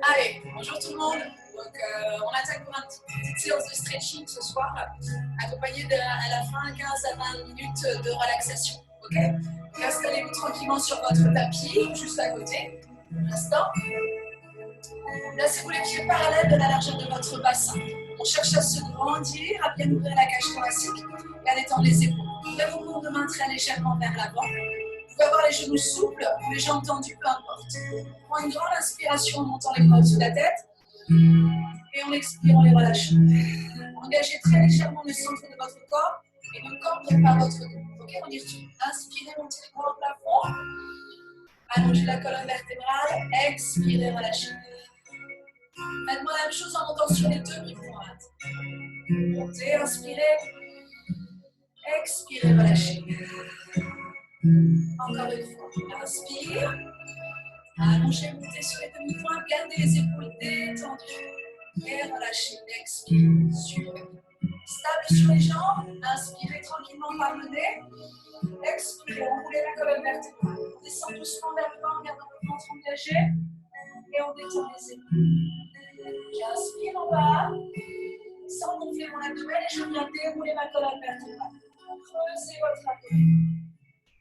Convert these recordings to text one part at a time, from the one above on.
Allez, bonjour tout le monde. Donc, on attaque pour une petite séance de stretching ce soir, accompagnée à la fin 15 à 20 minutes de relaxation. Ok? Donc, installez-vous tranquillement sur votre tapis, juste à côté, pour l'instant. Placez-vous les pieds parallèles de la largeur de votre bassin. On cherche à se grandir, à bien ouvrir la cage thoracique et à détendre les épaules. Lève vos paumes de main très légèrement vers l'avant. Vous pouvez avoir les genoux souples ou les jambes tendues, peu importe. Prends une grande inspiration en montant les bras au-dessus de la tête. Et en expirant, les relâchant. Engagez très légèrement le centre de votre corps et ne cambrez pas votre dos. Ok, on y retourne. Inspirez, montez les bras au plafond. Allongez la colonne vertébrale. Expirez, relâchez. Faites-moi la même chose en montant sur les demi-pointes. Montez, inspirez. Expirez, relâchez. Encore une fois. Inspire. Allongez, montez sur les demi-pointes. Gardez les épaules détendues. Et relâchez. Expire. Super. Stable sur les jambes. Inspirez tranquillement par le nez. Expirez. Enroulez la colonne vertébrale. On descend doucement vers le bas en gardant le ventre engagé. Et on détend les épaules. J'inspire en bas. Sans gonfler mon abdomen et je viens dérouler ma colonne vertébrale. Creusez votre abdomen.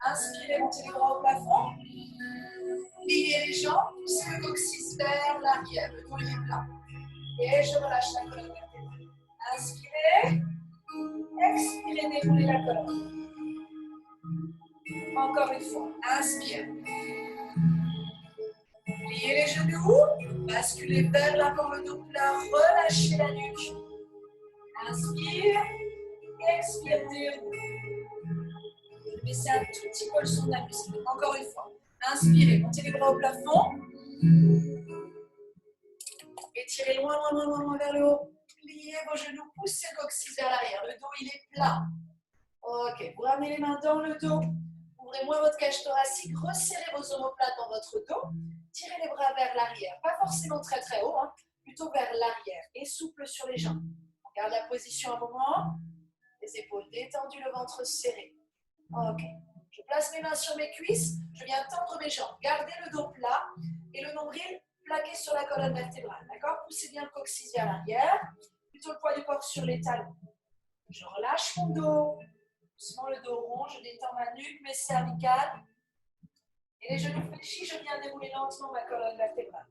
Inspirez, montez les bras au plafond. Pliez les jambes, poussez le coccyx vers l'arrière, le dos est plat. Et je relâche la colonne vertébrale. Inspirez. Expirez, déroulez la colonne. Encore une fois. Inspire. Pliez les genoux. Basculez vers l'avant, le dos plat. Relâchez la nuque. Inspire. Expire, déroule. Baissez un tout petit peu le son de la musique. Encore une fois. Inspirez, montez les bras au plafond. Étirez loin, loin, loin, loin, loin vers le haut. Pliez vos genoux, poussez le coccyx vers l'arrière. Le dos, il est plat. Ok, vous ramenez les mains dans le dos. Ouvrez moins votre cage thoracique. Resserrez vos omoplates dans votre dos. Tirez les bras vers l'arrière. Pas forcément très très haut, hein, plutôt vers l'arrière. Et souple sur les jambes. Garde la position un moment. Les épaules détendues, le ventre serré. Ok. Je place mes mains sur mes cuisses. Je viens tendre mes jambes. Gardez le dos plat et le nombril plaqué sur la colonne vertébrale. D'accord? Poussez bien le coccyx vers l'arrière. Plutôt le poids du corps sur les talons. Je relâche mon dos. Doucement le dos rond. Je détends ma nuque, mes cervicales. Et les genoux fléchis, je viens dérouler lentement ma colonne vertébrale.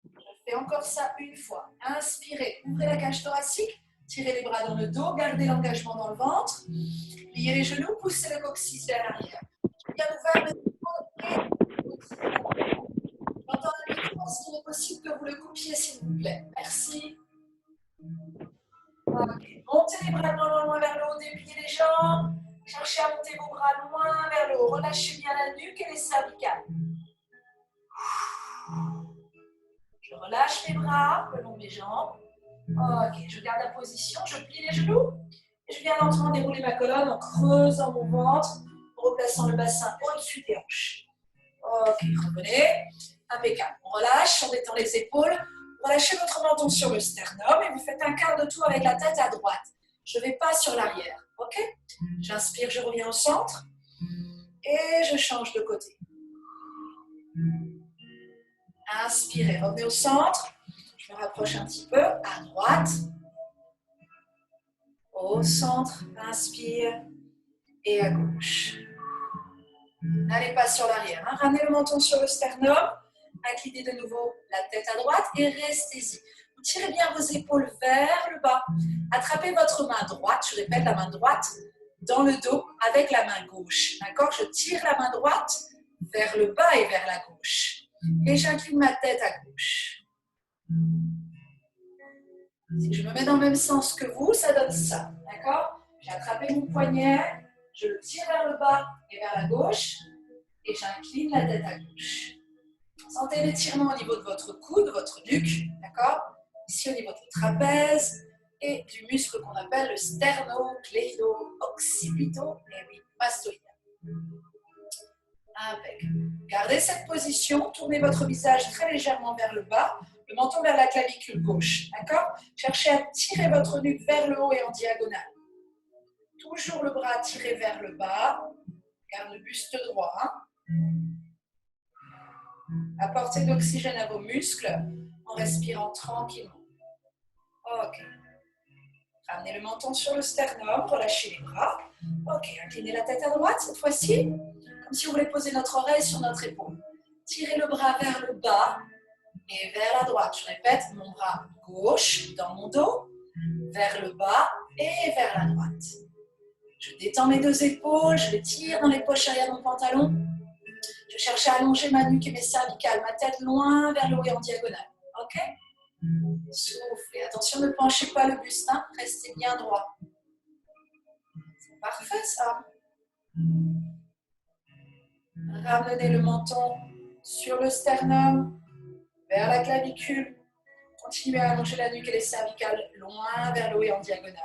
Je fais encore ça une fois. Inspirez. Ouvrez la cage thoracique. Tirez les bras dans le dos. Gardez l'engagement dans le ventre. Pliez les genoux. Poussez le coccyx vers l'arrière. Bien ouvert le dos. J'entends un micro, est-ce qu'il est possible que vous le coupiez, s'il vous plaît? Merci. Okay. Montez les bras loin, loin vers le haut, dépliez les jambes. Cherchez à monter vos bras loin vers le haut. Relâchez bien la nuque et les cervicales. Je relâche mes bras le long de mes jambes. Ok, je garde la position, je plie les genoux. Et je viens lentement dérouler ma colonne en creusant mon ventre, en replaçant le bassin au-dessus des hanches. Ok, revenez. Impeccable. On relâche, on détend les épaules. Relâchez votre menton sur le sternum et vous faites un quart de tour avec la tête à droite. Je ne vais pas sur l'arrière. Ok? J'inspire, je reviens au centre. Et je change de côté. Inspirez, revenez au centre. Je me rapproche un petit peu. À droite. Au centre. Inspire. Et à gauche. N'allez pas sur l'arrière. Hein. Ramenez le menton sur le sternum. Inclinez de nouveau la tête à droite et restez-y. Vous tirez bien vos épaules vers le bas. Attrapez votre main droite, je répète, la main droite dans le dos avec la main gauche. D'accord? Je tire la main droite vers le bas et vers la gauche. Et j'incline ma tête à gauche. Si je me mets dans le même sens que vous, ça donne ça. D'accord? J'ai attrapé mon poignet, je le tire vers le bas et vers la gauche et j'incline la tête à gauche. Sentez l'étirement au niveau de votre coude, de votre nuque, d'accord? Ici au niveau de votre trapèze et du muscle qu'on appelle le sternocléido-occipito et oui, mastoïdien. Impeccable. Gardez cette position, tournez votre visage très légèrement vers le bas, le menton vers la clavicule gauche, d'accord? Cherchez à tirer votre nuque vers le haut et en diagonale. Toujours le bras tiré vers le bas, garde le buste droit. Apportez de l'oxygène à vos muscles en respirant tranquillement. Ok. Ramenez le menton sur le sternum, relâchez les bras. Ok, inclinez la tête à droite cette fois-ci, comme si vous voulez poser notre oreille sur notre épaule. Tirez le bras vers le bas et vers la droite. Je répète, mon bras gauche dans mon dos, vers le bas et vers la droite. Je détends mes deux épaules, je les tire dans les poches arrière de mon pantalon. Je cherche à allonger ma nuque et mes cervicales, ma tête loin vers le haut et en diagonale. Ok? Soufflez. Attention, ne penchez pas le buste, hein. Restez bien droit. C'est parfait ça. Ramenez le menton sur le sternum, vers la clavicule. Continuez à allonger la nuque et les cervicales loin vers le haut et en diagonale.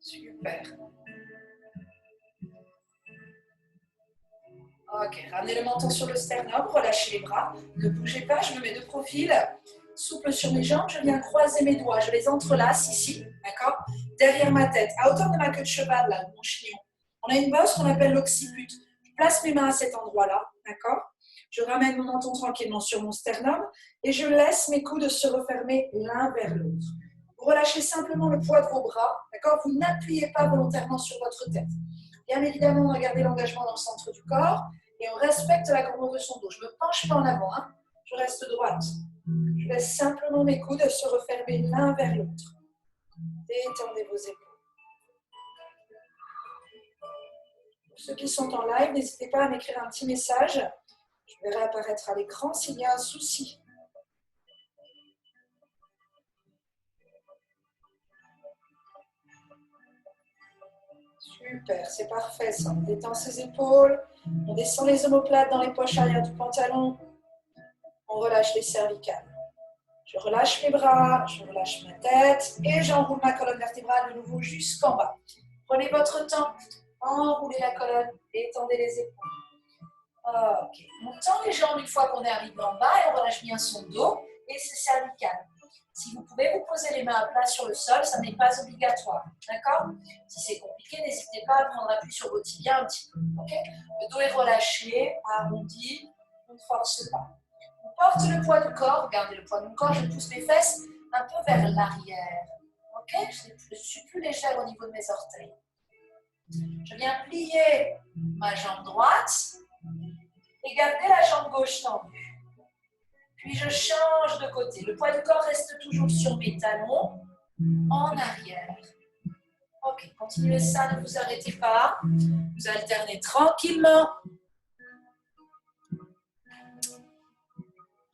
Super. Ok, ramenez le menton sur le sternum, relâchez les bras. Ne bougez pas, je me mets de profil. Souple sur mes jambes, je viens croiser mes doigts. Je les entrelace ici, d'accord? Derrière ma tête, à hauteur de ma queue de cheval, là, de mon chignon. On a une bosse qu'on appelle l'occiput. Je place mes mains à cet endroit-là, d'accord? Je ramène mon menton tranquillement sur mon sternum et je laisse mes coudes se refermer l'un vers l'autre. Vous relâchez simplement le poids de vos bras, d'accord? Vous n'appuyez pas volontairement sur votre tête. Bien évidemment, on va garder l'engagement dans le centre du corps et on respecte la courbure de son dos. Je ne me penche pas en avant, hein? Je reste droite. Je laisse simplement mes coudes se refermer l'un vers l'autre. Détendez vos épaules. Pour ceux qui sont en live, n'hésitez pas à m'écrire un petit message. Je verrai apparaître à l'écran s'il y a un souci. Super, c'est parfait ça. On détend ses épaules, on descend les omoplates dans les poches arrière du pantalon, on relâche les cervicales. Je relâche mes bras, je relâche ma tête et j'enroule ma colonne vertébrale de nouveau jusqu'en bas. Prenez votre temps, enroulez la colonne, étendez les épaules. Ok, on tend les jambes une fois qu'on est arrivé en bas et on relâche bien son dos et ses cervicales. Si vous pouvez vous poser les mains à plat sur le sol, ça n'est pas obligatoire, d'accord? Si c'est compliqué, n'hésitez pas à prendre appui sur vos tibias un petit peu, ok? Le dos est relâché, arrondi, on ne force pas. On porte le poids du corps, regardez le poids du corps, je pousse mes fesses un peu vers l'arrière, ok? Je suis plus légère au niveau de mes orteils. Je viens plier ma jambe droite et garder la jambe gauche tendue. Puis je change de côté. Le poids du corps reste toujours sur mes talons, en arrière. Ok, continuez ça, ne vous arrêtez pas. Vous alternez tranquillement.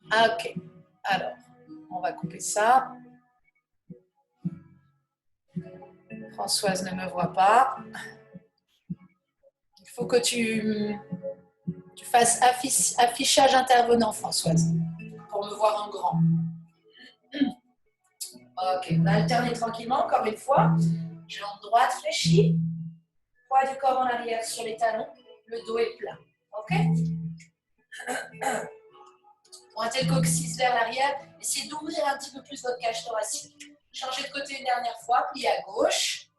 Ok, alors, on va couper ça. Françoise ne me voit pas. Il faut que tu fasses affichage intervenant, Françoise, pour me voir en grand. Ok, on va alterner tranquillement, encore une fois. Jambe droite fléchie, poids du corps en arrière sur les talons, le dos est plat. Ok? Pointez le coccyx vers l'arrière, essayez d'ouvrir un petit peu plus votre cage thoracique. Changez de côté une dernière fois, pliez à gauche.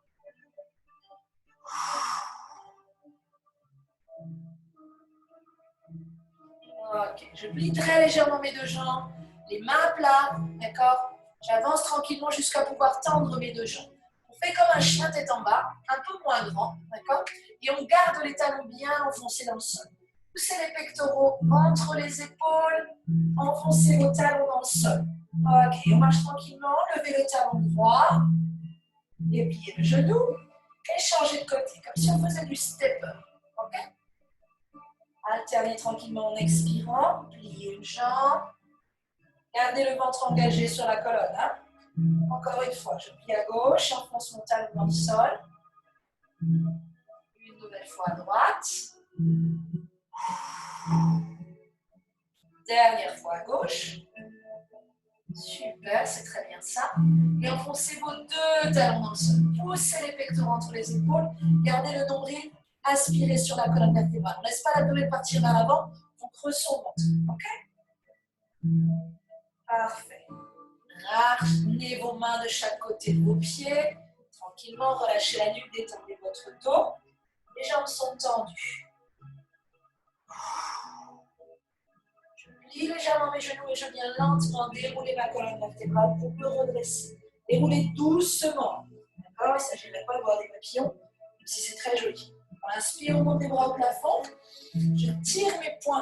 Ok, je plie très légèrement mes deux jambes, les mains à plat, d'accord? J'avance tranquillement jusqu'à pouvoir tendre mes deux jambes. On fait comme un chien tête en bas, un peu moins grand, d'accord? Et on garde les talons bien enfoncés dans le sol. Poussez les pectoraux entre les épaules, enfoncez vos talons dans le sol. Ok, on marche tranquillement, levez le talon droit, et pliez le genou, et changez de côté, comme si on faisait du stepper. Ok? Alternez tranquillement en expirant, pliez une jambe, gardez le ventre engagé sur la colonne. Hein? Encore une fois, je plie à gauche, j'enfonce mon talon dans le sol. Une nouvelle fois à droite. Dernière fois à gauche. Super, c'est très bien ça. Et enfoncez vos deux talons dans le sol. Poussez les pectoraux entre les épaules. Gardez le nombril aspiré sur la colonne vertébrale. On ne laisse pas l'abdomen partir vers l'avant. On creuse son ventre. Ok? Parfait. Ramenez vos mains de chaque côté de vos pieds. Tranquillement, relâchez la nuque, détendez votre dos. Les jambes sont tendues. Je plie légèrement mes genoux et je viens lentement dérouler ma colonne vertébrale pour me redresser. Dérouler doucement. D'accord? Il ne s'agirait pas de voir des papillons, même si c'est très joli. On inspire, on monte les bras au plafond. Je tire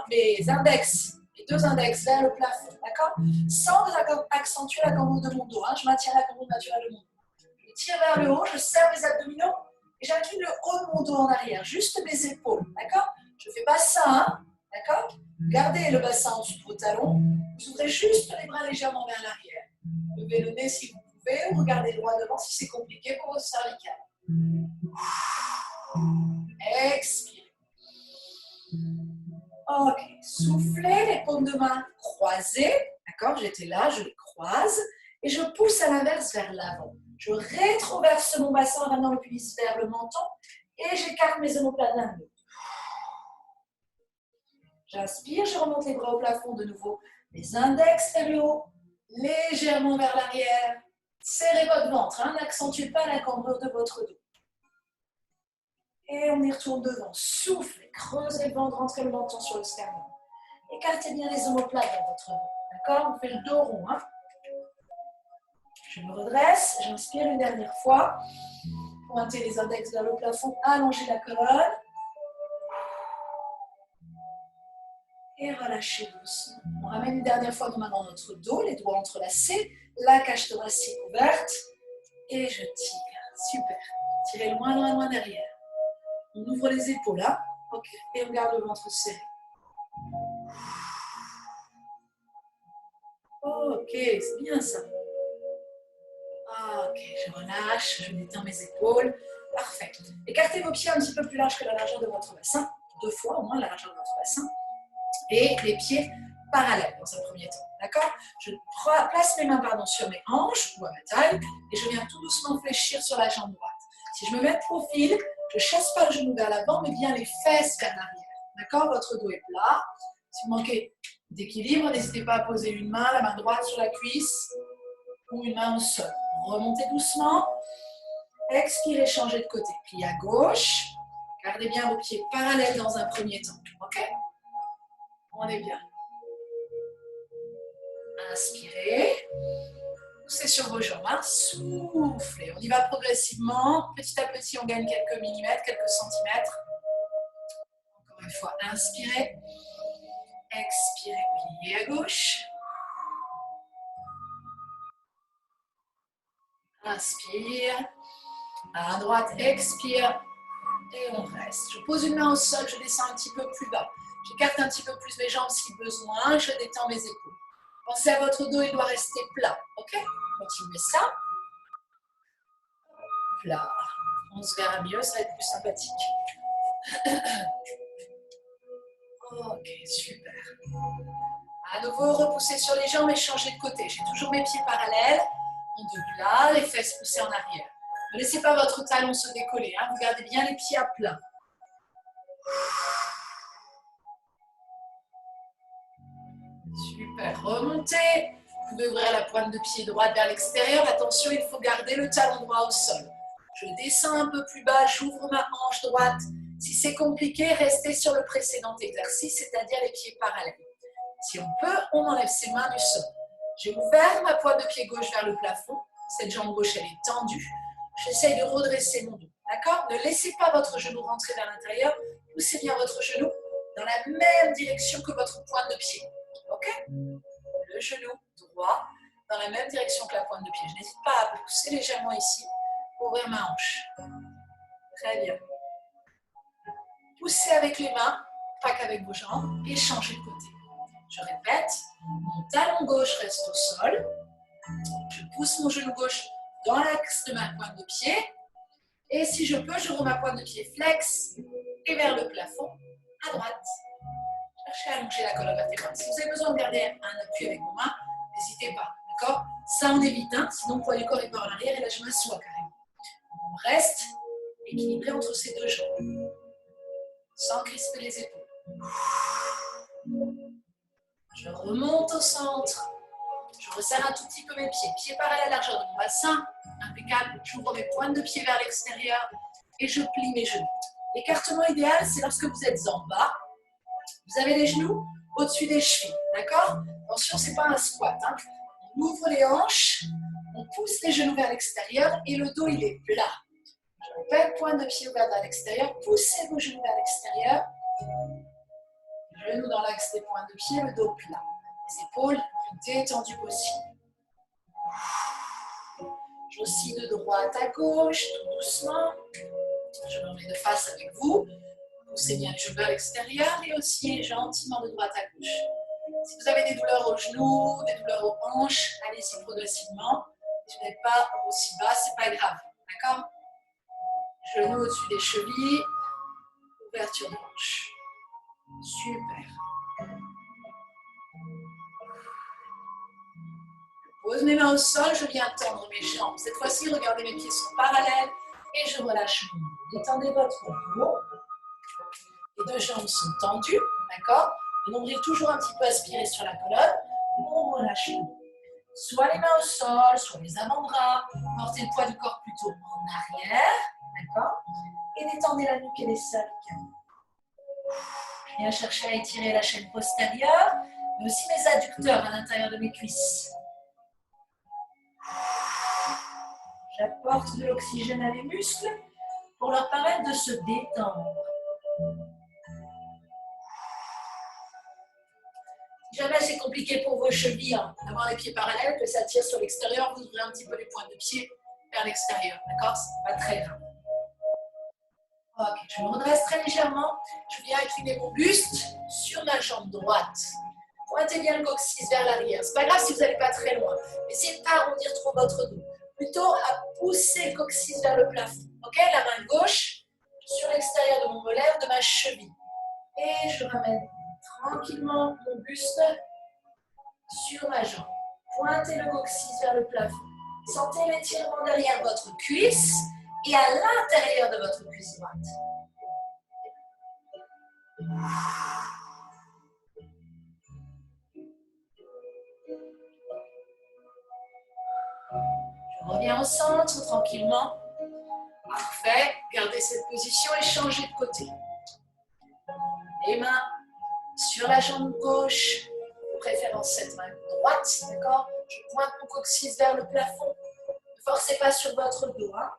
mes index, mes deux index vers le plafond, d'accord? Sans accentuer la cambrure de mon dos. Hein. Je maintiens la cambrure naturelle de mon dos. Je tire vers le haut, je serre mes abdominaux et j'incline le haut de mon dos en arrière, juste mes épaules, d'accord? Je fais bassin, hein, d'accord? Gardez le bassin en dessous de vos talons. Vous ouvrez juste les bras légèrement vers l'arrière. Levez le nez si vous pouvez ou regardez droit devant si c'est compliqué pour votre cervical. Expirez. Ok, soufflez, les paumes de main croisées. D'accord, j'étais là, je les croise. Et je pousse à l'inverse vers l'avant. Je rétroverse mon bassin en ramenant le pubis vers le menton. Et j'écarte mes omoplates l'un de l'autre. J'inspire, je remonte les bras au plafond de nouveau. Les index vers le haut, légèrement vers l'arrière. Serrez votre ventre, hein, n'accentuez pas la cambrure de votre dos. Et on y retourne devant. Soufflez, creusez le ventre, rentrez le menton sur le sternum. Écartez bien les omoplates dans votre dos. D'accord? On fait le dos rond. Hein? Je me redresse, j'inspire une dernière fois. Pointez les index vers le plafond, allongez la colonne. Et relâchez doucement. On ramène une dernière fois nos mains dans notre dos, les doigts entrelacés, la cage thoracique ouverte. Et je tire. Super. Tirez loin, loin, loin derrière. On ouvre les épaules, là. Ok. Et on garde le ventre serré. Ok, c'est bien ça. Ok, je relâche, je détends mes épaules. Parfait. Écartez vos pieds un petit peu plus large que la largeur de votre bassin. 2 fois au moins la largeur de votre bassin. Et les pieds parallèles dans un premier temps. D'accord? Je place mes mains sur mes hanches ou à ma taille et je viens tout doucement fléchir sur la jambe droite. Si je me mets de profil, je ne chasse pas le genou vers l'avant, mais bien les fesses vers l'arrière. D'accord? Votre dos est plat. Si vous manquez d'équilibre, n'hésitez pas à poser une main, la main droite sur la cuisse ou une main au sol. Remontez doucement. Expirez, changez de côté. Plie à gauche. Gardez bien vos pieds parallèles dans un premier temps. Ok? On est bien. Inspirez. Poussez sur vos jambes. Hein. Soufflez. On y va progressivement. Petit à petit, on gagne quelques millimètres, quelques centimètres. Encore une fois, inspirez. Expirez. Pliez à gauche. Inspire. À droite, expire. Et on reste. Je pose une main au sol, je descends un petit peu plus bas. J'écarte un petit peu plus mes jambes si besoin. Je détends mes épaules. Pensez à votre dos, il doit rester plat. Ok? Continuez ça. Plat. On se verra mieux, ça va être plus sympathique. Ok, super. À nouveau, repoussez sur les jambes et changez de côté. J'ai toujours mes pieds parallèles. En dos plat, les fesses poussées en arrière. Ne laissez pas votre talon se décoller. Hein. Vous gardez bien les pieds à plat. Super. Remontez. Vous pouvez ouvrir la pointe de pied droite vers l'extérieur. Attention, il faut garder le talon droit au sol. Je descends un peu plus bas. J'ouvre ma hanche droite. Si c'est compliqué, restez sur le précédent exercice, c'est-à-dire les pieds parallèles. Si on peut, on enlève ses mains du sol. J'ai ouvert ma pointe de pied gauche vers le plafond. Cette jambe gauche, elle est tendue. J'essaye de redresser mon dos. D'accord? Ne laissez pas votre genou rentrer vers l'intérieur. Poussez bien votre genou dans la même direction que votre pointe de pied. Ok? Le genou droit dans la même direction que la pointe de pied. Je n'hésite pas à pousser légèrement ici pour ouvrir ma hanche. Très bien. Poussez avec les mains, pas qu'avec vos jambes, et changez de côté. Je répète, mon talon gauche reste au sol. Je pousse mon genou gauche dans l'axe de ma pointe de pied. Et si je peux, j'ouvre ma pointe de pied flex et vers le plafond, à droite. Cherchez à allonger la colonne vertébrale. Si vous avez besoin de garder un appui avec vos mains, n'hésitez pas. D'accord? Ça, on évite, hein, sinon le poids du corps est par en arrière et là, je m'assois carrément. On reste équilibré entre ces deux jambes, sans crisper les épaules. Je remonte au centre. Je resserre un tout petit peu mes pieds. Pieds parallèles à la largeur de mon bassin. Impeccable. J'ouvre mes pointes de pied vers l'extérieur et je plie mes genoux. L'écartement idéal, c'est lorsque vous êtes en bas. Vous avez les genoux au-dessus des chevilles, d'accord? Attention, ce n'est pas un squat. Hein. On ouvre les hanches, on pousse les genoux vers l'extérieur et le dos, il est plat. Je répète, pointe de pied ouverte vers l'extérieur, poussez vos genoux vers l'extérieur. Genoux dans l'axe des pointes de pied, le dos plat. Les épaules plus détendues possible. J'oscille de droite à gauche, tout doucement. Je me mets de face avec vous. Poussez bien les genoux vers l'extérieur et oscillez gentiment de droite à gauche. Si vous avez des douleurs aux genoux, des douleurs aux hanches, allez-y progressivement. Si vous n'êtes pas aussi bas, ce n'est pas grave. D'accord? Genoux au-dessus des chevilles, ouverture de hanche. Super. Je pose mes mains au sol, je viens tendre mes jambes. Cette fois-ci, regardez, mes pieds sont parallèles et je relâche mon dos. Détendez votre dos. Les deux jambes sont tendues, d'accord? Le nombril toujours un petit peu aspiré sur la colonne. On relâche le dos. Soit les mains au sol, soit les avant-bras. Portez le poids du corps plutôt en arrière, d'accord? Et détendez la nuque et les cervicales. Je viens chercher à étirer la chaîne postérieure, mais aussi mes adducteurs à l'intérieur de mes cuisses. J'apporte de l'oxygène à mes muscles pour leur permettre de se détendre. Si jamais c'est compliqué pour vos chevilles, d'avoir les pieds parallèles, que ça tire sur l'extérieur, vous ouvrez un petit peu les pointes de pied vers l'extérieur, d'accord? C'est pas très grave. Ok, je me redresse très légèrement. Je viens incliner mon buste sur ma jambe droite. Pointez bien le coccyx vers l'arrière. C'est pas grave si vous n'allez pas très loin. Essayez de ne pas arrondir trop votre dos. Plutôt à pousser le coccyx vers le plafond. Ok, la main gauche sur l'extérieur de mon molaire, de ma cheville. Et je ramène tranquillement mon buste sur ma jambe. Pointez le coccyx vers le plafond. Sentez l'étirement derrière votre cuisse et à l'intérieur de votre cuisse droite. Je reviens au centre tranquillement. Parfait. Gardez cette position et changez de côté. Les mains sur la jambe gauche, de préférence cette main droite, d'accord? Je pointe mon coccyx vers le plafond. Ne forcez pas sur votre dos. Hein?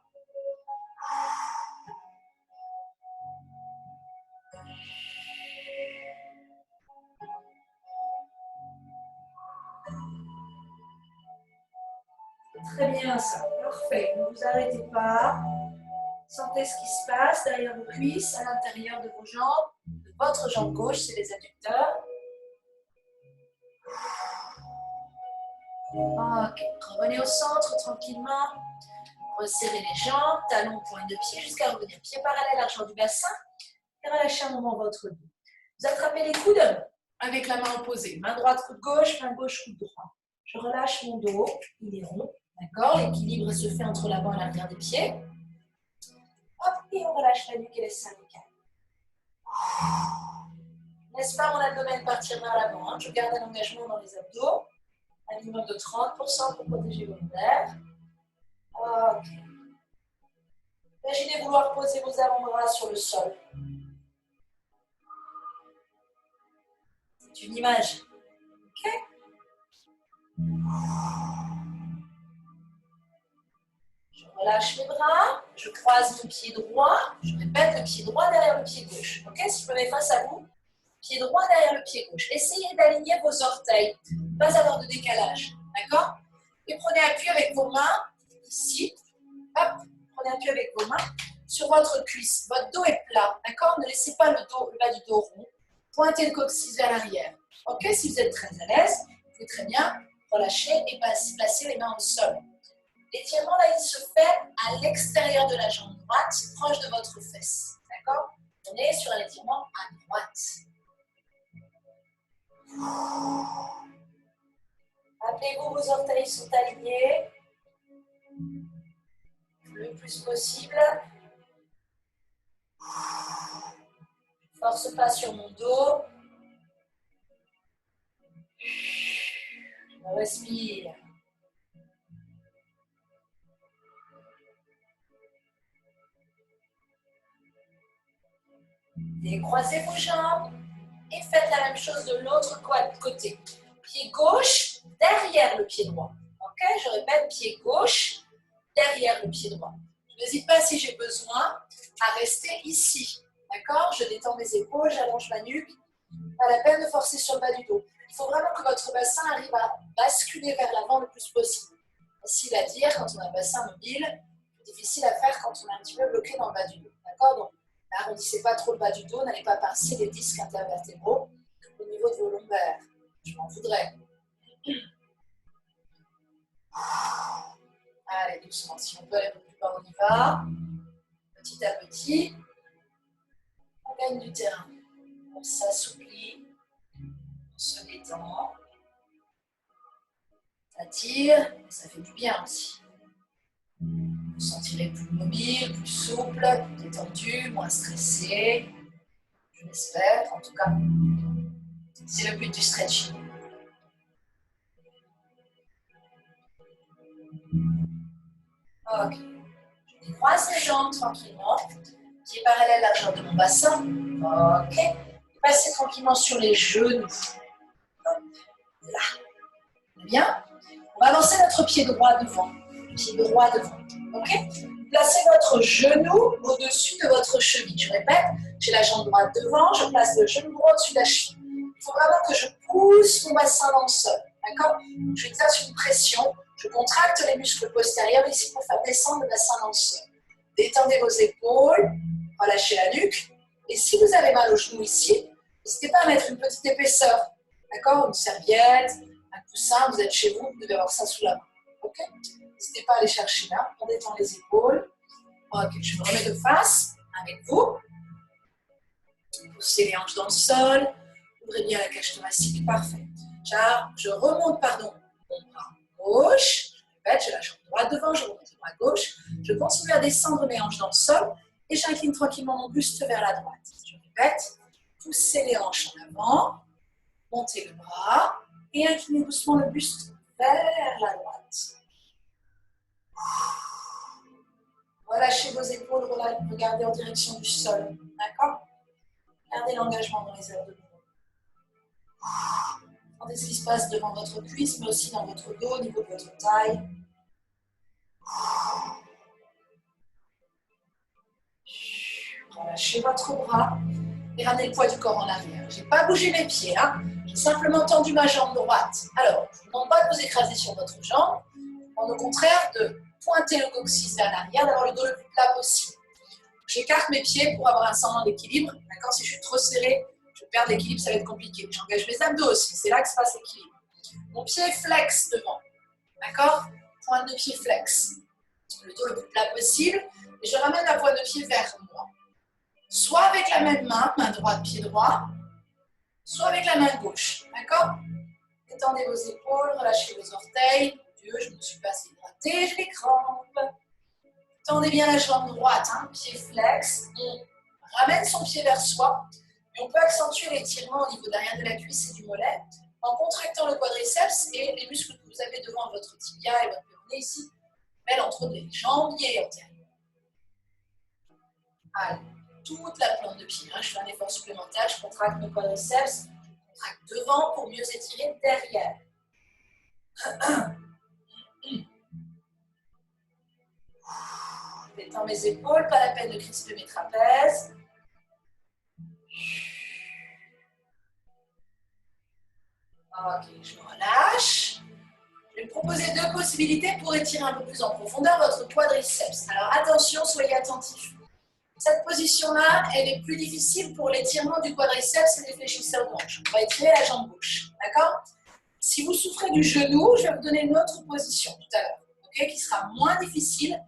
Très bien ça, parfait. Ne vous arrêtez pas. Sentez ce qui se passe derrière vos cuisses, à l'intérieur de vos jambes. De votre jambe gauche, c'est les adducteurs. Ok, revenez au centre tranquillement. Resserrez les jambes, talons, pointe de pied, jusqu'à revenir pied parallèle, largeur du bassin. Et relâchez un moment votre dos. Vous attrapez les coudes avec la main opposée. Main droite, coude gauche, main gauche, coude droit. Je relâche mon dos, il est rond. D'accord? L'équilibre se fait entre l'avant et l'arrière des pieds. Hop, et on relâche la nuque et les cervicales. Laisse pas mon abdomen partir vers l'avant. Hein. Je garde un engagement dans les abdos. Un minimum de 30% pour protéger vos lombaires. Ok. Imaginez vouloir poser vos avant-bras sur le sol. C'est une image. Ok? Je relâche mes bras, je croise mon pied droit, je répète le pied droit derrière le pied gauche. Ok? Si je me mets face à vous, pied droit derrière le pied gauche. Essayez d'aligner vos orteils, pas avoir de décalage. D'accord? Et prenez appui avec vos mains ici. Hop, prenez appui avec vos mains sur votre cuisse. Votre dos est plat. D'accord? Ne laissez pas le bas du dos rond. Pointez le coccyx vers l'arrière. Ok? Si vous êtes très à l'aise, vous pouvez très bien relâcher et placer les mains au sol. L'étirement, là, il se fait à l'extérieur de la jambe droite, proche de votre fesse. D'accord? On est sur un étirement à droite. Rappelez-vous, vos orteils sont alignés le plus possible. Je ne force pas sur mon dos. Je respire. Décroisez vos jambes et faites la même chose de l'autre côté. Pied gauche derrière le pied droit. Ok, je répète, pied gauche derrière le pied droit. Je n'hésite pas si j'ai besoin à rester ici. D'accord? Je détends mes épaules, j'allonge ma nuque. Pas la peine de forcer sur le bas du dos. Il faut vraiment que votre bassin arrive à basculer vers l'avant le plus possible. Facile à dire quand on a un bassin mobile, difficile à faire quand on est un petit peu bloqué dans le bas du dos. D'accord? Donc, n'arrondissez pas trop le bas du dos, n'allez pas pincer les disques intervertébraux au niveau de vos lombaires. Je m'en voudrais. Allez, doucement. Si on peut aller un peu plus bas, on y va. Petit à petit, on gagne du terrain. On s'assouplit, on se détend. Ça tire, ça fait du bien aussi. Vous vous sentirez plus mobile, plus souple, plus détendu, moins stressé. Je l'espère, en tout cas. C'est le but du stretching. Ok. Je décroise les jambes tranquillement. Pieds parallèles à la largeur de mon bassin. Ok. Passez tranquillement sur les genoux. Hop. Là. Bien. On va avancer notre pied droit devant. Pied droit devant. Ok. Placez votre genou au-dessus de votre cheville. Je répète, j'ai la jambe droite devant, je place le genou droit au-dessus de la cheville. Il faut vraiment que je pousse mon bassin dans le sol. D'accord? Je exerce une pression, je contracte les muscles postérieurs ici pour faire descendre le bassin dans le sol. Détendez vos épaules, relâchez la nuque. Et si vous avez mal au genou ici, n'hésitez pas à mettre une petite épaisseur. D'accord? Une serviette, un coussin, vous êtes chez vous, vous devez avoir ça sous la main. Ok? N'hésitez pas à aller chercher là, on détend les épaules. Ok, je me remets de face avec vous. Poussez les hanches dans le sol. Ouvrez bien la cage thoracique, parfait. Je remonte, mon bras gauche. Je répète, j'ai la jambe droite devant, je remonte le bras gauche. Je continue à descendre mes hanches dans le sol et j'incline tranquillement mon buste vers la droite. Je répète, poussez les hanches en avant, montez le bras et inclinez doucement le buste vers la droite. Relâchez vos épaules, regardez en direction du sol. D'accord? Gardez l'engagement dans les airs de mouvement. Sentez ce qui se passe devant votre cuisse, mais aussi dans votre dos, au niveau de votre taille. Relâchez votre bras et ramenez le poids du corps en arrière. Je n'ai pas bougé mes pieds, hein. J'ai simplement tendu ma jambe droite. Alors, je ne vous demande pas de vous écraser sur votre jambe, au contraire de pointer le coccyx vers l'arrière, d'avoir le dos le plus plat possible. J'écarte mes pieds pour avoir un semblant d'équilibre. D'accord? Si je suis trop serré, je perds l'équilibre, ça va être compliqué. J'engage mes abdos aussi, c'est là que se passe l'équilibre. Mon pied flex devant. D'accord? Pointe de pied flex. Le dos le plus plat possible. Et je ramène la pointe de pied vers moi. Soit avec la même main, main droite, pied droit, soit avec la main gauche. D'accord? Étendez vos épaules, relâchez vos orteils. Dieu, je ne me suis pas assez hydratée, je les crampe. Tendez bien la jambe droite, hein, pied flex. On ramène son pied vers soi. Et on peut accentuer l'étirement au niveau de l'arrière de la cuisse et du mollet en contractant le quadriceps et les muscles que vous avez devant votre tibia et votre péroné ici, mêlent entre les jambiers antérieurs. Allez, toute la plante de pied. Hein, je fais un effort supplémentaire, je contracte mes quadriceps, je contracte devant pour mieux étirer derrière. Je détends mes épaules, pas la peine de crisper mes trapèzes. Ok, je me relâche. Je vais vous proposer deux possibilités pour étirer un peu plus en profondeur votre quadriceps. Alors attention, soyez attentifs. Cette position-là, elle est plus difficile pour l'étirement du quadriceps et des fléchisseurs de hanches. On va étirer la jambe gauche, d'accord? Si vous souffrez du genou, je vais vous donner une autre position tout à l'heure, okay, qui sera moins difficile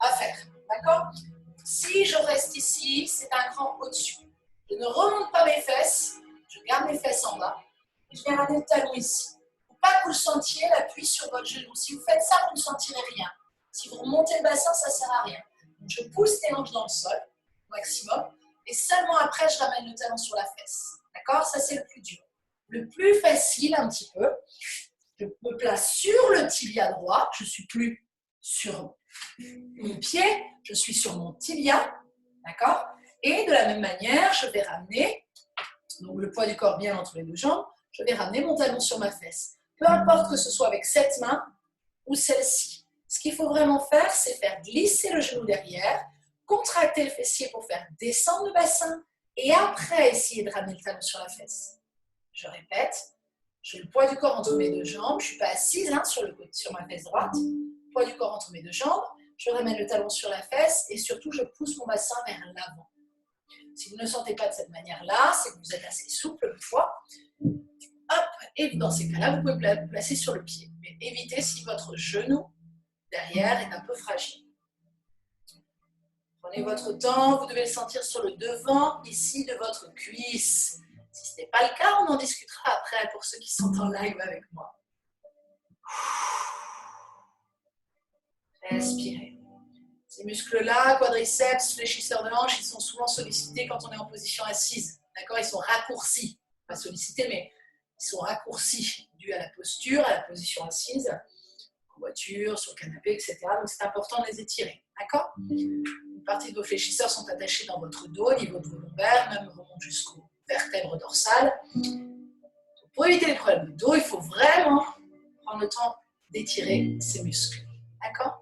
à faire, d'accord? Si je reste ici, c'est un cran au-dessus. Je ne remonte pas mes fesses, je garde mes fesses en bas et je viens ramener le talon ici. Il ne faut pas que vous le sentiez, l'appui sur votre genou. Si vous faites ça, vous ne sentirez rien. Si vous remontez le bassin, ça ne sert à rien. Donc, je pousse les hanches dans le sol, au maximum, et seulement après, je ramène le talon sur la fesse. D'accord? Ça, c'est le plus dur. Le plus facile, un petit peu, je me place sur le tibia droit, je ne suis plus sur mon pied, je suis sur mon tibia, d'accord? Et la même manière, je vais ramener, donc le poids du corps bien entre les deux jambes, je vais ramener mon talon sur ma fesse. Peu importe que ce soit avec cette main ou celle-ci. Ce qu'il faut vraiment faire, c'est faire glisser le genou derrière, contracter le fessier pour faire descendre le bassin et après essayer de ramener le talon sur la fesse. Je répète, j'ai le poids du corps entre mes deux jambes, je ne suis pas assise sur ma fesse droite, poids du corps entre mes deux jambes, je ramène le talon sur la fesse et surtout je pousse mon bassin vers l'avant. Si vous ne le sentez pas de cette manière-là, c'est que vous êtes assez souple le foie. Hop, et dans ces cas-là, vous pouvez vous placer sur le pied. Mais évitez si votre genou derrière est un peu fragile. Prenez votre temps, vous devez le sentir sur le devant, ici, de votre cuisse. Si ce n'est pas le cas, on en discutera après pour ceux qui sont en live avec moi. Respirez. Ces muscles-là, quadriceps, fléchisseurs de hanches, ils sont souvent sollicités quand on est en position assise. D'accord? Ils sont raccourcis. Pas sollicités, mais ils sont raccourcis dus à la posture, à la position assise, en voiture, sur le canapé, etc. Donc c'est important de les étirer. D'accord? Une partie de vos fléchisseurs sont attachés dans votre dos, au niveau de vos lombaires, même remontent jusqu'aux vertèbres dorsales. Donc, pour éviter les problèmes de dos, il faut vraiment prendre le temps d'étirer ces muscles. D'accord?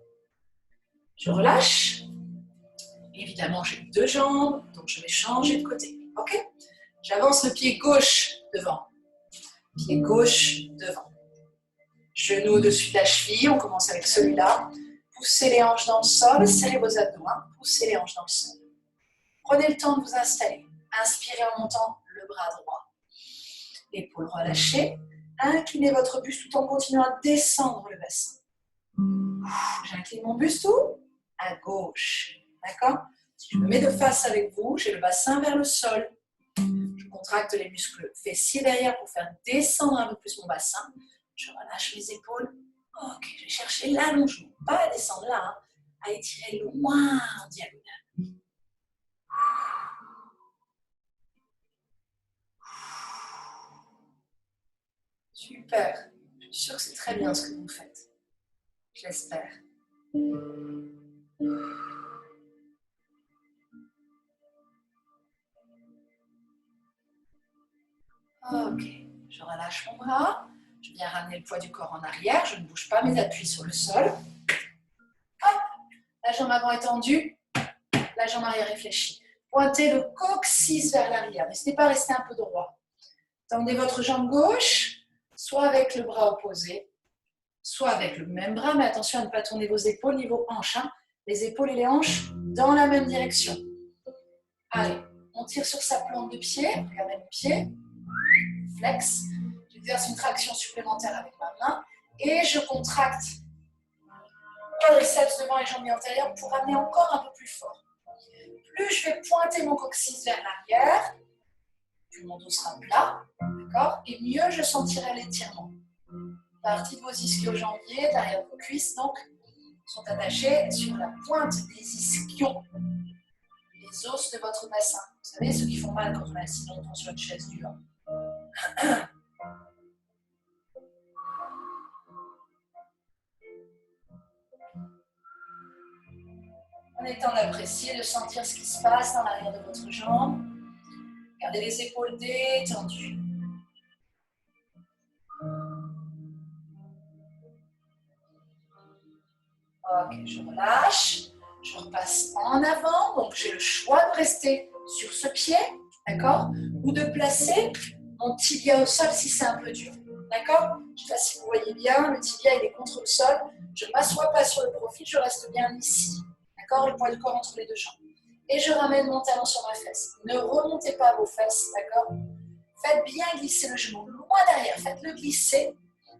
Je relâche. Évidemment, j'ai deux jambes, donc je vais changer de côté. Ok? J'avance le pied gauche devant. Pied gauche devant. Genou au-dessus de la cheville. On commence avec celui-là. Poussez les hanches dans le sol. Serrez vos abdos. Poussez les hanches dans le sol. Prenez le temps de vous installer. Inspirez en montant le bras droit. Épaules relâchées. Inclinez votre buste tout en continuant à descendre le bassin. J'incline mon buste où? À gauche. D'accord? Si je me mets de face avec vous, j'ai le bassin vers le sol. Je contracte les muscles fessiers derrière pour faire descendre un peu plus mon bassin. Je relâche les épaules. Ok, je vais chercher l'allongement. Pas à descendre là, à étirer loin en diagonale. Super. Je suis sûre que c'est très bien ce que vous faites. Je l'espère. Ok, je relâche mon bras. Je viens ramener le poids du corps en arrière. Je ne bouge pas mes appuis sur le sol. Hop, la jambe avant est tendue. La jambe arrière est fléchie. Pointez le coccyx vers l'arrière. N'hésitez pas à rester un peu droit. Tendez votre jambe gauche, soit avec le bras opposé, soit avec le même bras, mais attention à ne pas tourner vos épaules niveau hanches. Les épaules et les hanches dans la même direction. Allez, on tire sur sa plante de pied. Regardez mon pied. Flex. J'exerce une traction supplémentaire avec ma main et je contracte quadriceps devant et jambes antérieures pour amener encore un peu plus fort. Plus je vais pointer mon coccyx vers l'arrière, plus mon dos sera plat, d'accord? Et mieux je sentirai l'étirement. Partie de vos ischio-jambiers, derrière vos cuisses, donc, sont attachés sur la pointe des ischions, les os de votre bassin. Vous savez, ceux qui font mal quand on est assis longtemps sur une chaise dure. Prenez le temps d'apprécier, de sentir ce qui se passe dans l'arrière de votre jambe. Gardez les épaules détendues. Ok, je relâche. Je repasse en avant. Donc, j'ai le choix de rester sur ce pied, d'accord? Ou de placer mon tibia au sol si c'est un peu dur. D'accord? Je ne sais pas si vous voyez bien, le tibia il est contre le sol. Je ne m'assois pas sur le profil, je reste bien ici. D'accord? Le poids du corps entre les deux jambes. Et je ramène mon talon sur ma fesse. Ne remontez pas vos fesses, d'accord? Faites bien glisser le genou loin derrière. Faites-le glisser.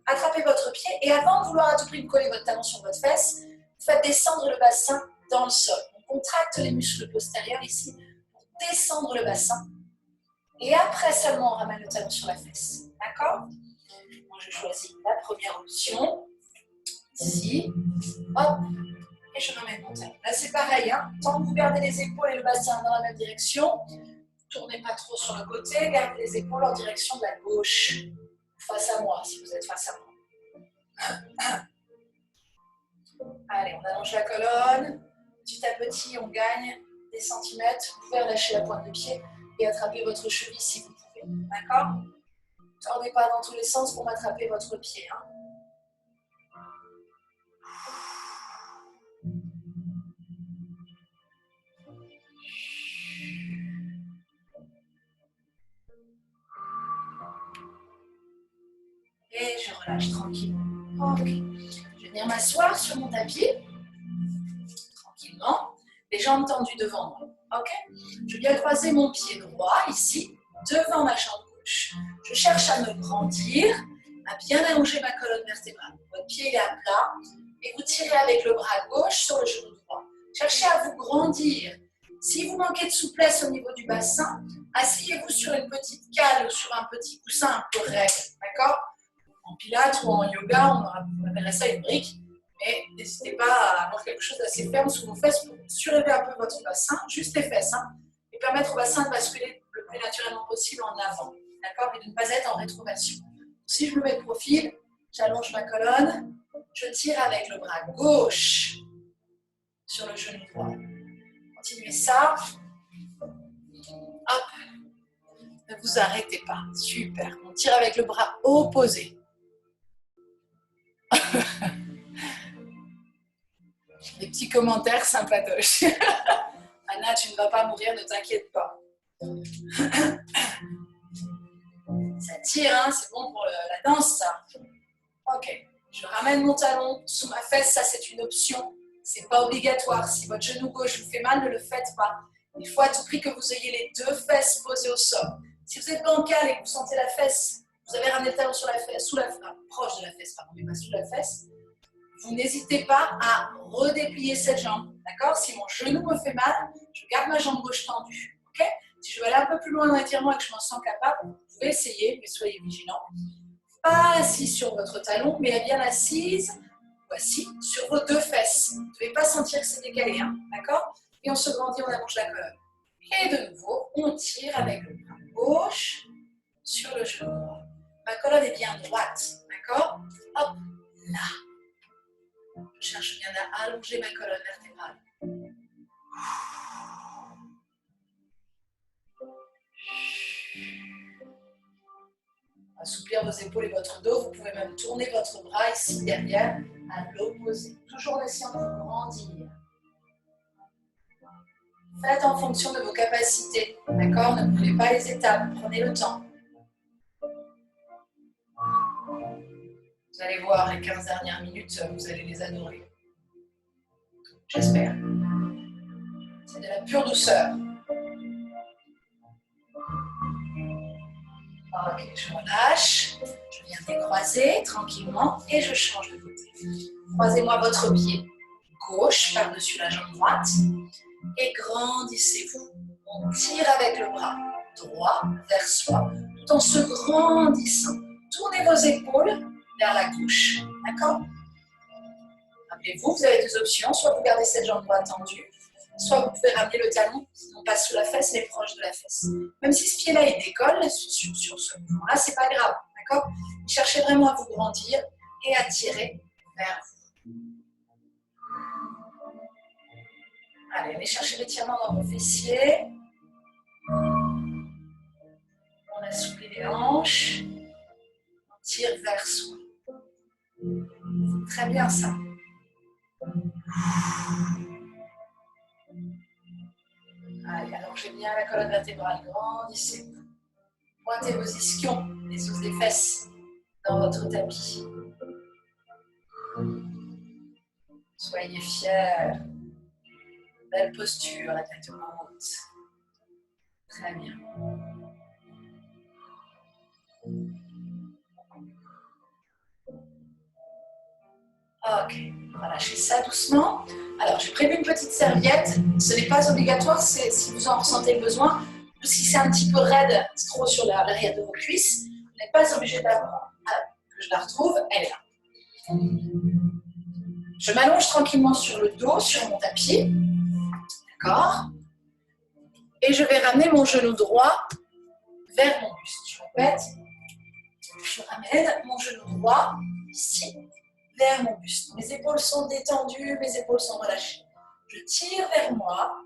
Attrapez votre pied et avant de vouloir à tout prix coller votre talon sur votre fesse, faites descendre le bassin dans le sol. On contracte les muscles postérieurs ici pour descendre le bassin. Et après seulement, on ramène le talon sur la fesse. D'accord? Moi, je choisis la première option. Ici. Hop. Et je ramène mon talon. Là, c'est pareil. Tant que vous gardez les épaules et le bassin dans la même direction, tournez pas trop sur le côté. Gardez les épaules en direction de la gauche. Face à moi, si vous êtes face à moi. Allez, on allonge la colonne. Petit à petit, on gagne des centimètres. Vous pouvez relâcher la pointe de pied et attraper votre cheville si vous pouvez. D'accord? Ne tordez pas dans tous les sens pour m'attraper votre pied. Hein. Et je relâche tranquillement. Ok. Je vais venir m'asseoir sur mon tapis. Tranquillement. Les jambes tendues devant moi. Ok. Je viens croiser mon pied droit ici, devant ma jambe gauche. Je cherche à me grandir, à bien allonger ma colonne vertébrale. Votre pied est à plat et vous tirez avec le bras gauche sur le genou droit. Cherchez à vous grandir. Si vous manquez de souplesse au niveau du bassin, asseyez-vous sur une petite cale ou sur un petit coussin un peu raide. D'accord? En pilates ou en yoga, on appellerait ça une brique. Mais n'hésitez pas à avoir quelque chose d'assez ferme sous vos fesses pour surélever un peu votre bassin, juste les fesses, hein, et permettre au bassin de basculer le plus naturellement possible en avant. D'accord? Et de ne pas être en rétroversion. Si je me mets de profil, j'allonge ma colonne, je tire avec le bras gauche sur le genou droit. Continuez ça. Hop. Ne vous arrêtez pas. Super. On tire avec le bras opposé. Des petits commentaires sympatoches. Anna, tu ne vas pas mourir, ne t'inquiète pas. Ça tire, hein, c'est bon pour la danse, ça. Ok. Je ramène mon talon sous ma fesse, ça c'est une option. C'est pas obligatoire. Si votre genou gauche vous fait mal, ne le faites pas. Il faut à tout prix que vous ayez les deux fesses posées au sol. Si vous êtes bancal et que vous sentez la fesse, vous avez ramené le talon sur la fesse, proche de la fesse, pardon, mais pas sous la fesse, vous n'hésitez pas à redéplier cette jambe. D'accord? Si mon genou me fait mal, je garde ma jambe gauche tendue. Ok? Si je veux aller un peu plus loin dans l'étirement et que je m'en sens capable, vous pouvez essayer, mais soyez vigilants. Pas assis sur votre talon, mais bien assise, voici, sur vos deux fesses. Vous ne devez pas sentir que c'est décalé. Hein? D'accord? Et on se grandit, on allonge la colonne. Et de nouveau, on tire avec le bras gauche sur le genou droit. Ma colonne est bien droite. D'accord? Hop, là. Je cherche bien à allonger ma colonne vertébrale. Assouplir vos épaules et votre dos. Vous pouvez même tourner votre bras ici derrière à l'opposé. Toujours en essayant de vous grandir. Faites en fonction de vos capacités. D'accord? Ne brûlez pas les étapes. Prenez le temps. Vous allez voir, les 15 dernières minutes, vous allez les adorer. J'espère. C'est de la pure douceur. Ok, je relâche. Je viens décroiser tranquillement et je change de côté. Croisez-moi votre pied gauche par-dessus la jambe droite et grandissez-vous. On tire avec le bras droit vers soi tout en se grandissant. Tournez vos épaules vers la gauche. D'accord? Rappelez-vous, vous avez deux options. Soit vous gardez cette jambe droite tendue, soit vous pouvez ramener le talon, non pas sous la fesse, mais proche de la fesse. Même si ce pied-là, il décolle sur ce mouvement-là, c'est pas grave. D'accord? Cherchez vraiment à vous grandir et à tirer vers vous. Allez, allez chercher l'étirement dans vos fessiers. On assouplit les hanches. On tire vers soi. Très bien ça. Allez, allongez bien la colonne vertébrale, grandissez-vous. Pointez vos ischions, les os des fesses, dans votre tapis. Soyez fiers. Belle posture, la tête haute. Très bien. Ok, relâchez ça doucement. Alors, j'ai prévu une petite serviette. Ce n'est pas obligatoire, c'est si vous en ressentez le besoin. Ou si c'est un petit peu raide, trop sur l'arrière de vos cuisses, vous n'êtes pas obligé d'avoir. Que je la retrouve, elle est là. Je m'allonge tranquillement sur le dos, sur mon tapis. D'accord? Et je vais ramener mon genou droit vers mon buste. Je répète. Je ramène mon genou droit ici, vers mon buste. Mes épaules sont détendues, mes épaules sont relâchées. Je tire vers moi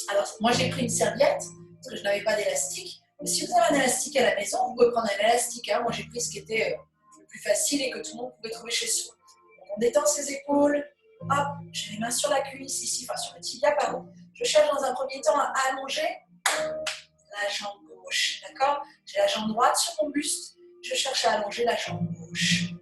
Alors, moi, j'ai pris une serviette parce que je n'avais pas d'élastique. Mais si vous avez un élastique à la maison, vous pouvez prendre un élastique. Hein. Moi, j'ai pris ce qui était le plus facile et que tout le monde pouvait trouver chez soi. Donc, on détend ses épaules. Hop, j'ai les mains sur la cuisse ici, enfin sur le tibia, pardon. Je cherche dans un premier temps à allonger la jambe gauche. D'accord? J'ai la jambe droite sur mon buste. Je cherche à allonger la jambe gauche.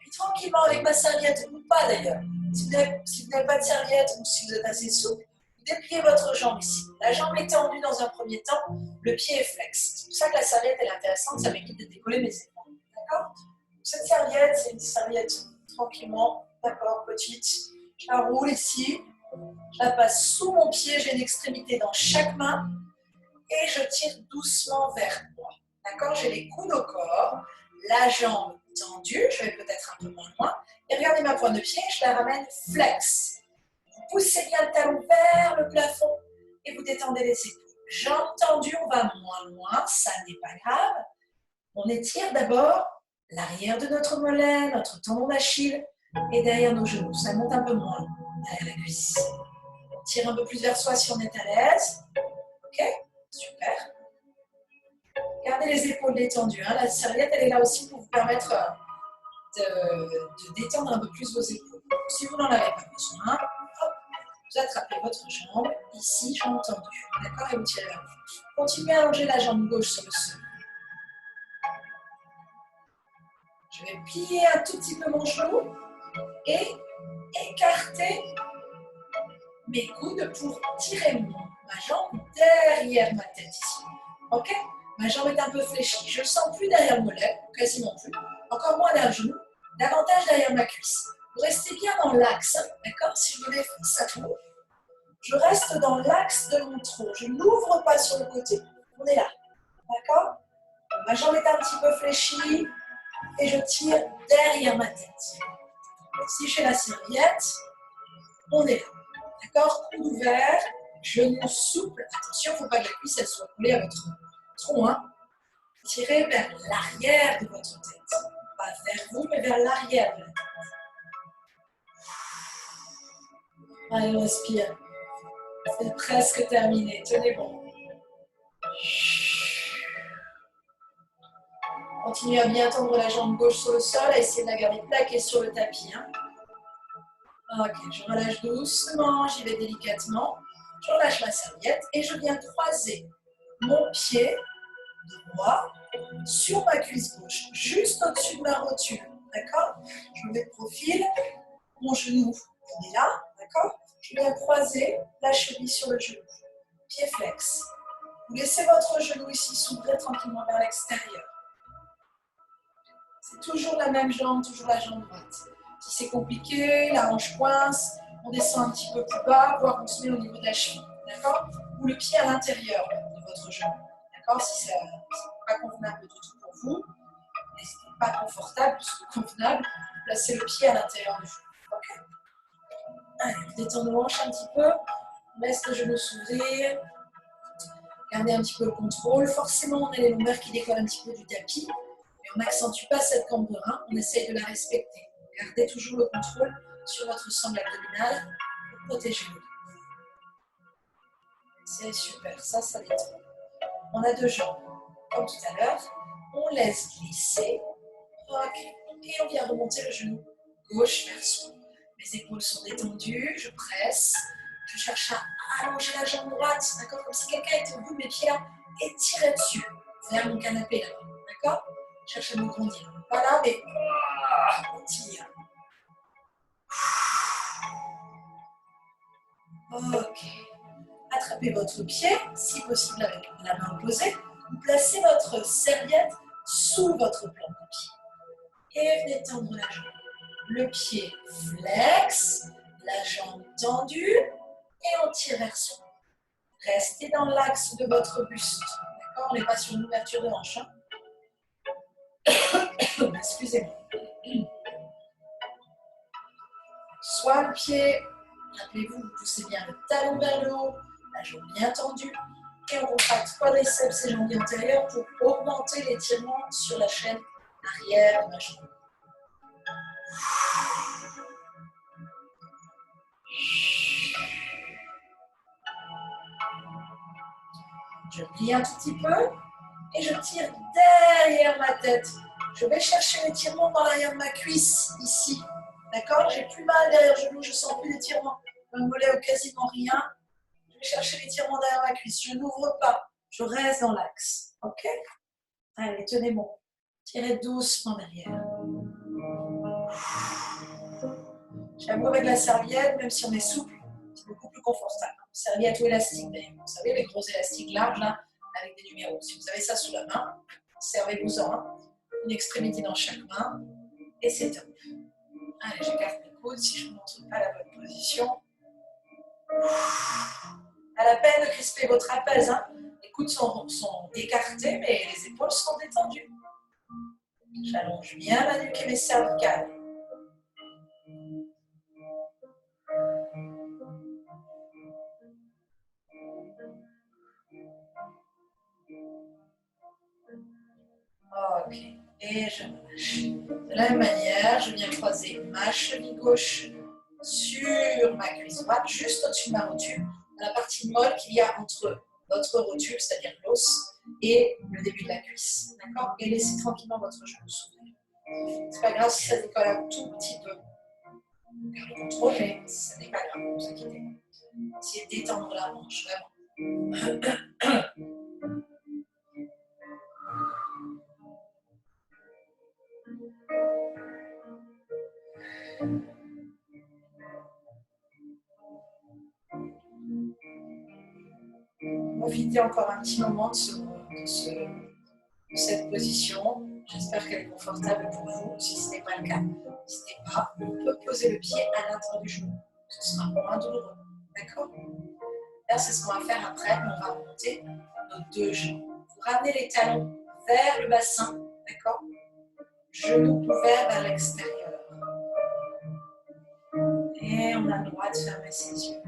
Puis tranquillement, avec ma serviette, ou pas d'ailleurs. Si vous n'avez pas de serviette ou si vous êtes assez souple, dépliez votre jambe ici. La jambe est tendue dans un premier temps, le pied est flex. C'est pour ça que la serviette est intéressante, ça m'évite de décoller mes épaules. D'accord? Cette serviette, c'est une serviette tranquillement, d'accord, petite. Je la roule ici, je la passe sous mon pied, j'ai une extrémité dans chaque main et je tire doucement vers moi. D'accord? J'ai les coudes au corps, la jambe tendue, je vais peut-être un peu moins loin. Et regardez ma pointe de pied, je la ramène flex. Vous poussez bien le talon vers le plafond et vous détendez les épaules. Jambes tendues, on va moins loin, ça n'est pas grave. On étire d'abord l'arrière de notre mollet, notre tendon d'Achille et derrière nos genoux. Ça monte un peu moins derrière la cuisse. On tire un peu plus vers soi si on est à l'aise. Ok? Super. Gardez les épaules détendues. Hein. La serviette, elle est là aussi pour vous permettre de détendre un peu plus vos épaules. Si vous n'en avez pas besoin, hop, vous attrapez votre jambe, ici, jambe tendue. D'accord? Et vous tirez vers vous. Continuez à allonger la jambe gauche sur le sol. Je vais plier un tout petit peu mon genou et écarter mes coudes pour tirer ma jambe derrière ma tête ici. Ok? Ma jambe est un peu fléchie. Je ne sens plus derrière le mollet, quasiment plus. Encore moins derrière le genou, davantage derrière ma cuisse. Vous restez bien dans l'axe, hein, d'accord? Si je me défonce à trop, je reste dans l'axe de mon tronc. Je n'ouvre pas sur le côté. On est là, d'accord? Ma jambe est un petit peu fléchie et je tire derrière ma tête. Si j'ai la serviette, on est là. D'accord? Coude ouvert, genou souple. Attention, il ne faut pas que la cuisse elle soit collée à votre tronc. Hein. Tirez vers l'arrière de votre tête. Pas vers vous, mais vers l'arrière de la tête. Allez, on respire. C'est presque terminé. Tenez bon. Continuez à bien tendre la jambe gauche sur le sol, à essayer de la garder plaquée sur le tapis. Hein. Ok, je relâche doucement, j'y vais délicatement. Je relâche ma serviette et je viens croiser mon pied droit sur ma cuisse gauche, juste au-dessus de ma rotule. D'accord? Je me mets de profil, mon genou est là. D'accord? Je viens croiser la cheville sur le genou. Pied flex. Vous laissez votre genou ici s'ouvrir tranquillement vers l'extérieur. C'est toujours la même jambe, toujours la jambe droite. Si c'est compliqué, la hanche coince, on descend un petit peu plus bas, voire on se met au niveau de la cheville. D'accord? Ou le pied à l'intérieur de votre genou. D'accord? Si ce n'est pas convenable du tout pour vous, et ce n'est pas confortable, plus que convenable, placez le pied à l'intérieur du genou. Ok? Allez, détend nos hanches un petit peu. On laisse le genou s'ouvrir. Gardez un petit peu le contrôle. Forcément, on a les lombaires qui décollent un petit peu du tapis. Mais on n'accentue pas cette cambre de rein. On essaye de la respecter. Gardez toujours le contrôle sur votre sangle abdominale pour protéger le dos. C'est super. Ça détend. On a deux jambes. Comme tout à l'heure, on laisse glisser. Ok. Et on vient remonter le genou gauche vers soi. Mes épaules sont détendues. Je presse. Je cherche à allonger la jambe droite, d'accord? Comme si quelqu'un était au bout de mes pieds là et tirait dessus, vers mon canapé là, d'accord? Je cherche à me grandir. Pas là, mais on tire. Ok. Attrapez votre pied, si possible avec la main opposée. Vous placez votre serviette sous votre plan de pied. Et venez tendre la jambe. Le pied flex, la jambe tendue. Et on tire vers soi. Restez dans l'axe de votre buste. D'accord? On n'est pas sur une ouverture de hanche. Hein? Excusez-moi. Soit le pied, rappelez-vous, vous poussez bien le talon vers le haut, la jambe bien tendue, et on contracte quadriceps et jambiers antérieurs pour augmenter l'étirement sur la chaîne arrière de la jambe. Je plie un tout petit peu et je tire derrière ma tête. Je vais chercher l'étirement dans l'arrière de ma cuisse, ici. D'accord? J'ai plus mal derrière le genou, je sens plus d'étirement. Le mollet ou quasiment rien. Je vais chercher l'étirement derrière ma cuisse. Je n'ouvre pas. Je reste dans l'axe. Ok? Allez, tenez bon. Tirez doucement derrière. J'avoue, avec la serviette, même si on est souple, c'est beaucoup plus confortable. Serviette ou élastique d'ailleurs. Vous savez, les gros élastiques larges, là, avec des numéros. Si vous avez ça sous la main, servez-vous-en. Une extrémité dans chaque main. Et c'est top. Allez, j'écarte mes coudes si je ne montre pas la bonne position. À la peine de crisper vos trapèzes. Hein. Les coudes sont écartés, mais les épaules sont détendues. J'allonge bien ma nuque et mes cervicales. Ok, et je relâche. De la même manière, je viens croiser ma cheville gauche sur ma cuisse droite, juste au-dessus de ma rotule, dans la partie molle qu'il y a entre votre rotule, c'est-à-dire l'os, et le début de la cuisse. D'accord? Et laissez tranquillement votre genou s'ouvrir. C'est pas grave si ça décolle un tout petit peu. Gardez le contrôle, mais ça n'est pas grave, ne vous inquiétez pas. Essayez de détendre la hanche, vraiment. Profitez encore un petit moment de cette position. J'espère qu'elle est confortable pour vous. Si ce n'est pas le cas, n'hésitez pas. On peut poser le pied à l'intérieur du genou. Ce sera moins douloureux. D'accord? Là, c'est ce qu'on va faire après. On va remonter nos deux genoux. Vous ramenez les talons vers le bassin. D'accord? Genoux ouverts vers l'extérieur. Et on a le droit de fermer ses yeux.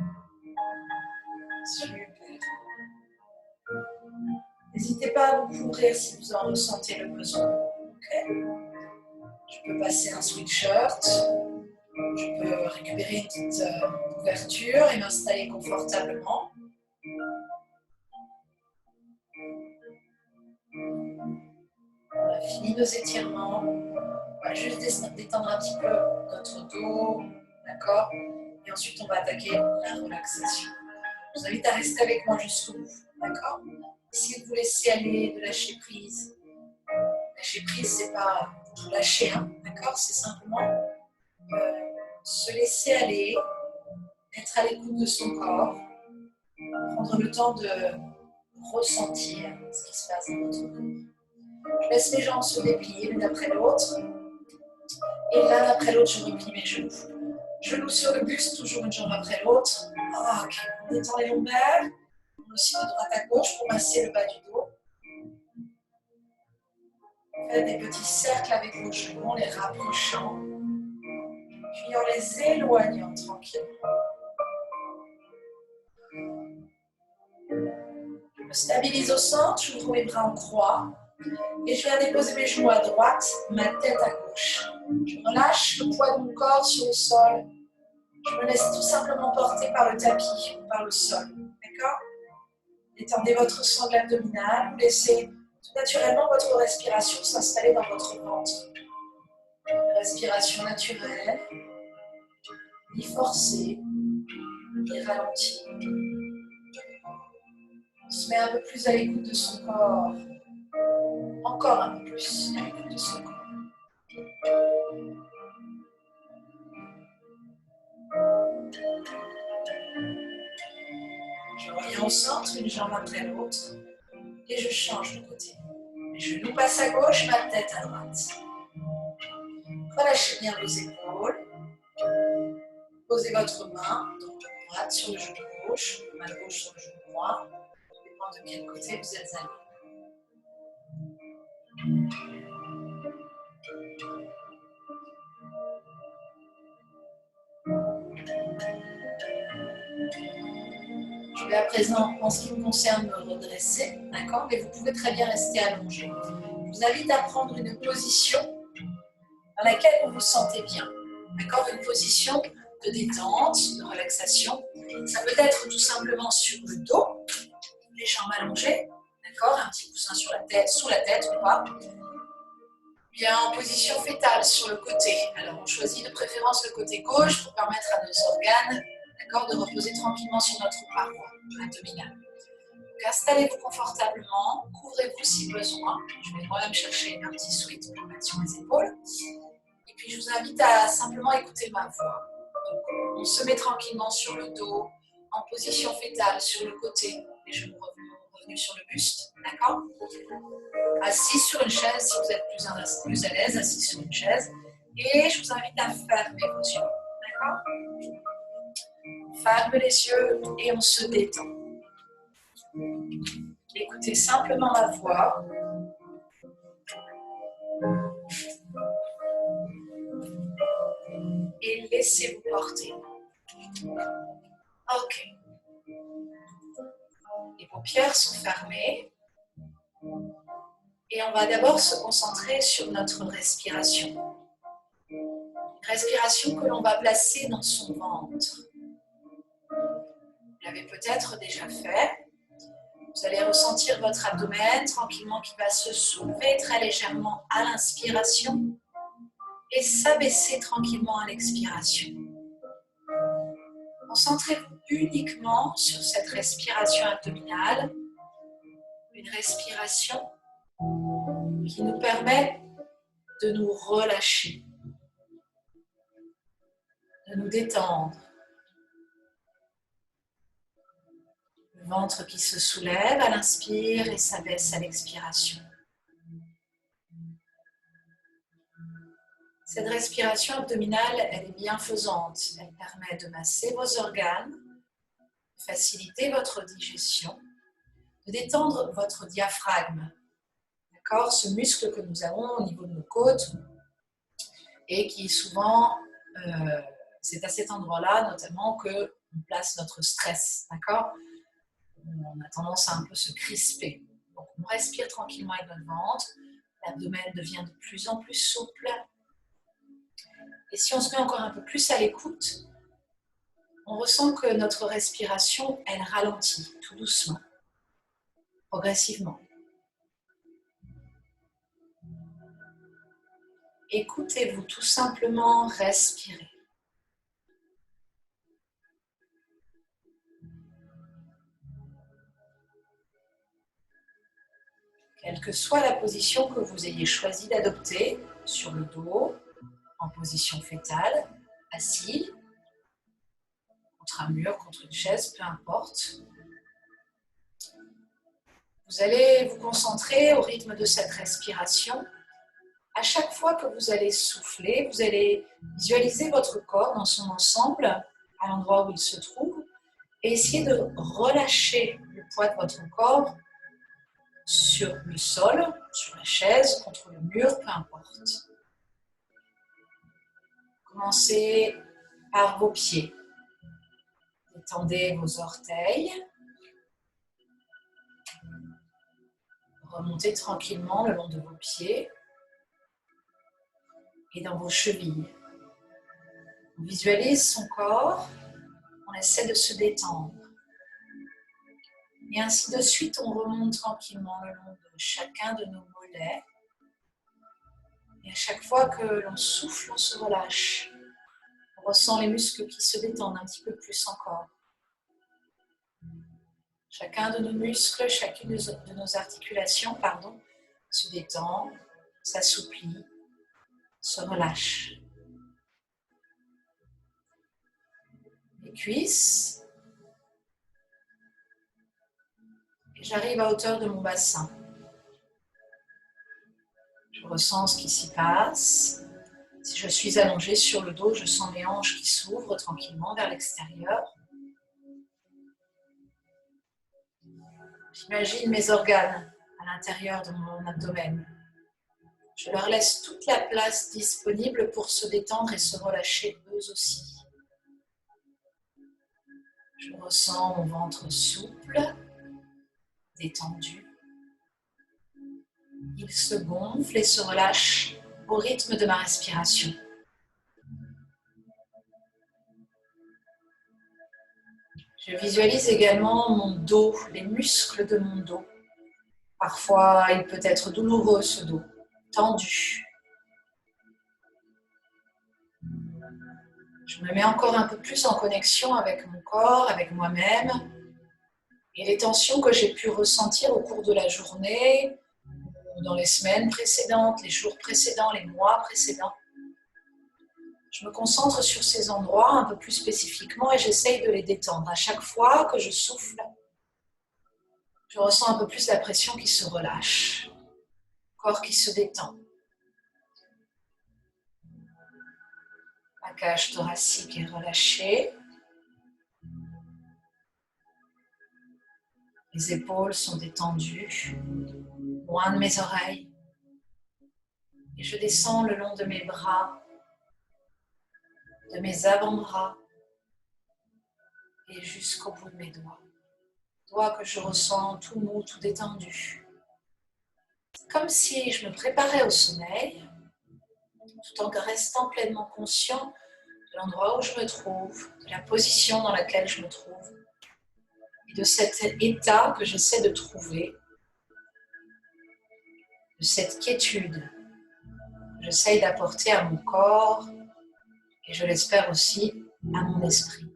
Super. N'hésitez pas à vous couvrir si vous en ressentez le besoin. Okay. Je peux passer un sweatshirt. Je peux récupérer une petite couverture et m'installer confortablement. On a fini nos étirements. On va juste détendre un petit peu notre dos. D'accord? Et ensuite, on va attaquer la relaxation. Je vous invite à rester avec moi jusqu'au bout. D'accord? Essayez de vous laisser aller, de lâcher prise. Lâcher prise, c'est pas lâcher, hein, d'accord? C'est simplement se laisser aller, être à l'écoute de son corps, prendre le temps de ressentir ce qui se passe dans votre corps. Je laisse mes jambes se déplier l'une après l'autre. Et l'un après l'autre, je replie mes genoux. Genoux sur le buste, toujours une jambe après l'autre. Ok, on détend les lombaires. On aussi de droite à gauche pour masser le bas du dos. Faites des petits cercles avec vos genoux en les rapprochant. Puis en les éloignant tranquillement. Je me stabilise au centre, j'ouvre mes bras en croix. Et je viens déposer mes genoux à droite, ma tête à gauche. Je relâche le poids de mon corps sur le sol. Je me laisse tout simplement porter par le tapis ou par le sol. D'accord? Détendez votre sangle abdominale. Vous laissez tout naturellement votre respiration s'installer dans votre ventre. Une respiration naturelle, ni forcée, ni ralentie. On se met un peu plus à l'écoute de son corps. Encore un peu plus à l'écoute de son corps. Je reviens au centre, une jambe après l'autre, et je change de côté. Mes genoux passent à gauche, ma tête à droite. Relâchez bien vos épaules. Posez votre main droite sur le genou gauche, main gauche sur le genou droit. Ça dépend de quel côté vous êtes allé. Je vais à présent, en ce qui me concerne, me redresser, d'accord? Mais vous pouvez très bien rester allongé. Je vous invite à prendre une position dans laquelle vous vous sentez bien, d'accord? Une position de détente, de relaxation. Ça peut être tout simplement sur le dos, les jambes allongées, d'accord, un petit coussin sur la tête, sous la tête ou pas. Bien en position fétale sur le côté. Alors on choisit de préférence le côté gauche pour permettre à nos organes, d'accord, de reposer tranquillement sur notre paroi abdominale. Donc installez-vous confortablement, couvrez-vous si besoin. Je vais moi-même chercher un petit sweat pour mettre sur les épaules. Et puis je vous invite à simplement écouter ma voix. Donc on se met tranquillement sur le dos, en position fétale sur le côté, les genoux revenus sur le buste, d'accord? Assis sur une chaise si vous êtes plus à l'aise, assis sur une chaise. Et je vous invite à fermer vos yeux, d'accord? Fermez les yeux et on se détend. Écoutez simplement ma voix. Et laissez-vous porter. Ok. Les paupières sont fermées. Et on va d'abord se concentrer sur notre respiration. Une respiration que l'on va placer dans son ventre. Vous l'avez peut-être déjà fait. Vous allez ressentir votre abdomen tranquillement qui va se soulever très légèrement à l'inspiration et s'abaisser tranquillement à l'expiration. Concentrez-vous uniquement sur cette respiration abdominale, une respiration qui nous permet de nous relâcher, de nous détendre. Le ventre qui se soulève à l'inspire et s'abaisse à l'expiration. Cette respiration abdominale, elle est bienfaisante. Elle permet de masser vos organes, de faciliter votre digestion, de détendre votre diaphragme. D'accord ? Ce muscle que nous avons au niveau de nos côtes et qui souvent, c'est à cet endroit-là notamment qu'on place notre stress. D'accord ? On a tendance à un peu se crisper. Donc on respire tranquillement avec notre ventre. L'abdomen devient de plus en plus souple. Et si on se met encore un peu plus à l'écoute, on ressent que notre respiration, elle ralentit tout doucement, progressivement. Écoutez-vous tout simplement respirer. Quelle que soit la position que vous ayez choisi d'adopter, sur le dos, en position fétale, assis, contre un mur, contre une chaise, peu importe. Vous allez vous concentrer au rythme de cette respiration. À chaque fois que vous allez souffler, vous allez visualiser votre corps dans son ensemble, à l'endroit où il se trouve, et essayer de relâcher le poids de votre corps sur le sol, sur la chaise, contre le mur, peu importe. Commencez par vos pieds. Étendez vos orteils. Remontez tranquillement le long de vos pieds et dans vos chevilles. On visualise son corps, on essaie de se détendre. Et ainsi de suite, on remonte tranquillement le long de chacun de nos mollets. Et à chaque fois que l'on souffle, on se relâche. On ressent les muscles qui se détendent un petit peu plus encore. Chacun de nos muscles, chacune de nos articulations, se détend, s'assouplit, se relâche. Les cuisses. Et j'arrive à hauteur de mon bassin. Je ressens ce qui s'y passe. Si je suis allongée sur le dos, je sens mes hanches qui s'ouvrent tranquillement vers l'extérieur. J'imagine mes organes à l'intérieur de mon abdomen. Je leur laisse toute la place disponible pour se détendre et se relâcher eux aussi. Je ressens mon ventre souple, détendu. Il se gonfle et se relâche au rythme de ma respiration. Je visualise également mon dos, les muscles de mon dos. Parfois, il peut être douloureux ce dos, tendu. Je me mets encore un peu plus en connexion avec mon corps, avec moi-même et les tensions que j'ai pu ressentir au cours de la journée, dans les semaines précédentes, les jours précédents, les mois précédents. Je me concentre sur ces endroits un peu plus spécifiquement et j'essaye de les détendre. À chaque fois que je souffle, je ressens un peu plus la pression qui se relâche, le corps qui se détend. Ma cage thoracique est relâchée. Les épaules sont détendues, loin de mes oreilles. Et je descends le long de mes bras, de mes avant-bras et jusqu'au bout de mes doigts. Doigts que je ressens tout mou, tout détendu. C'est comme si je me préparais au sommeil, tout en restant pleinement conscient de l'endroit où je me trouve, de la position dans laquelle je me trouve, et de cet état que j'essaie de trouver, de cette quiétude que j'essaie d'apporter à mon corps, et je l'espère aussi à mon esprit.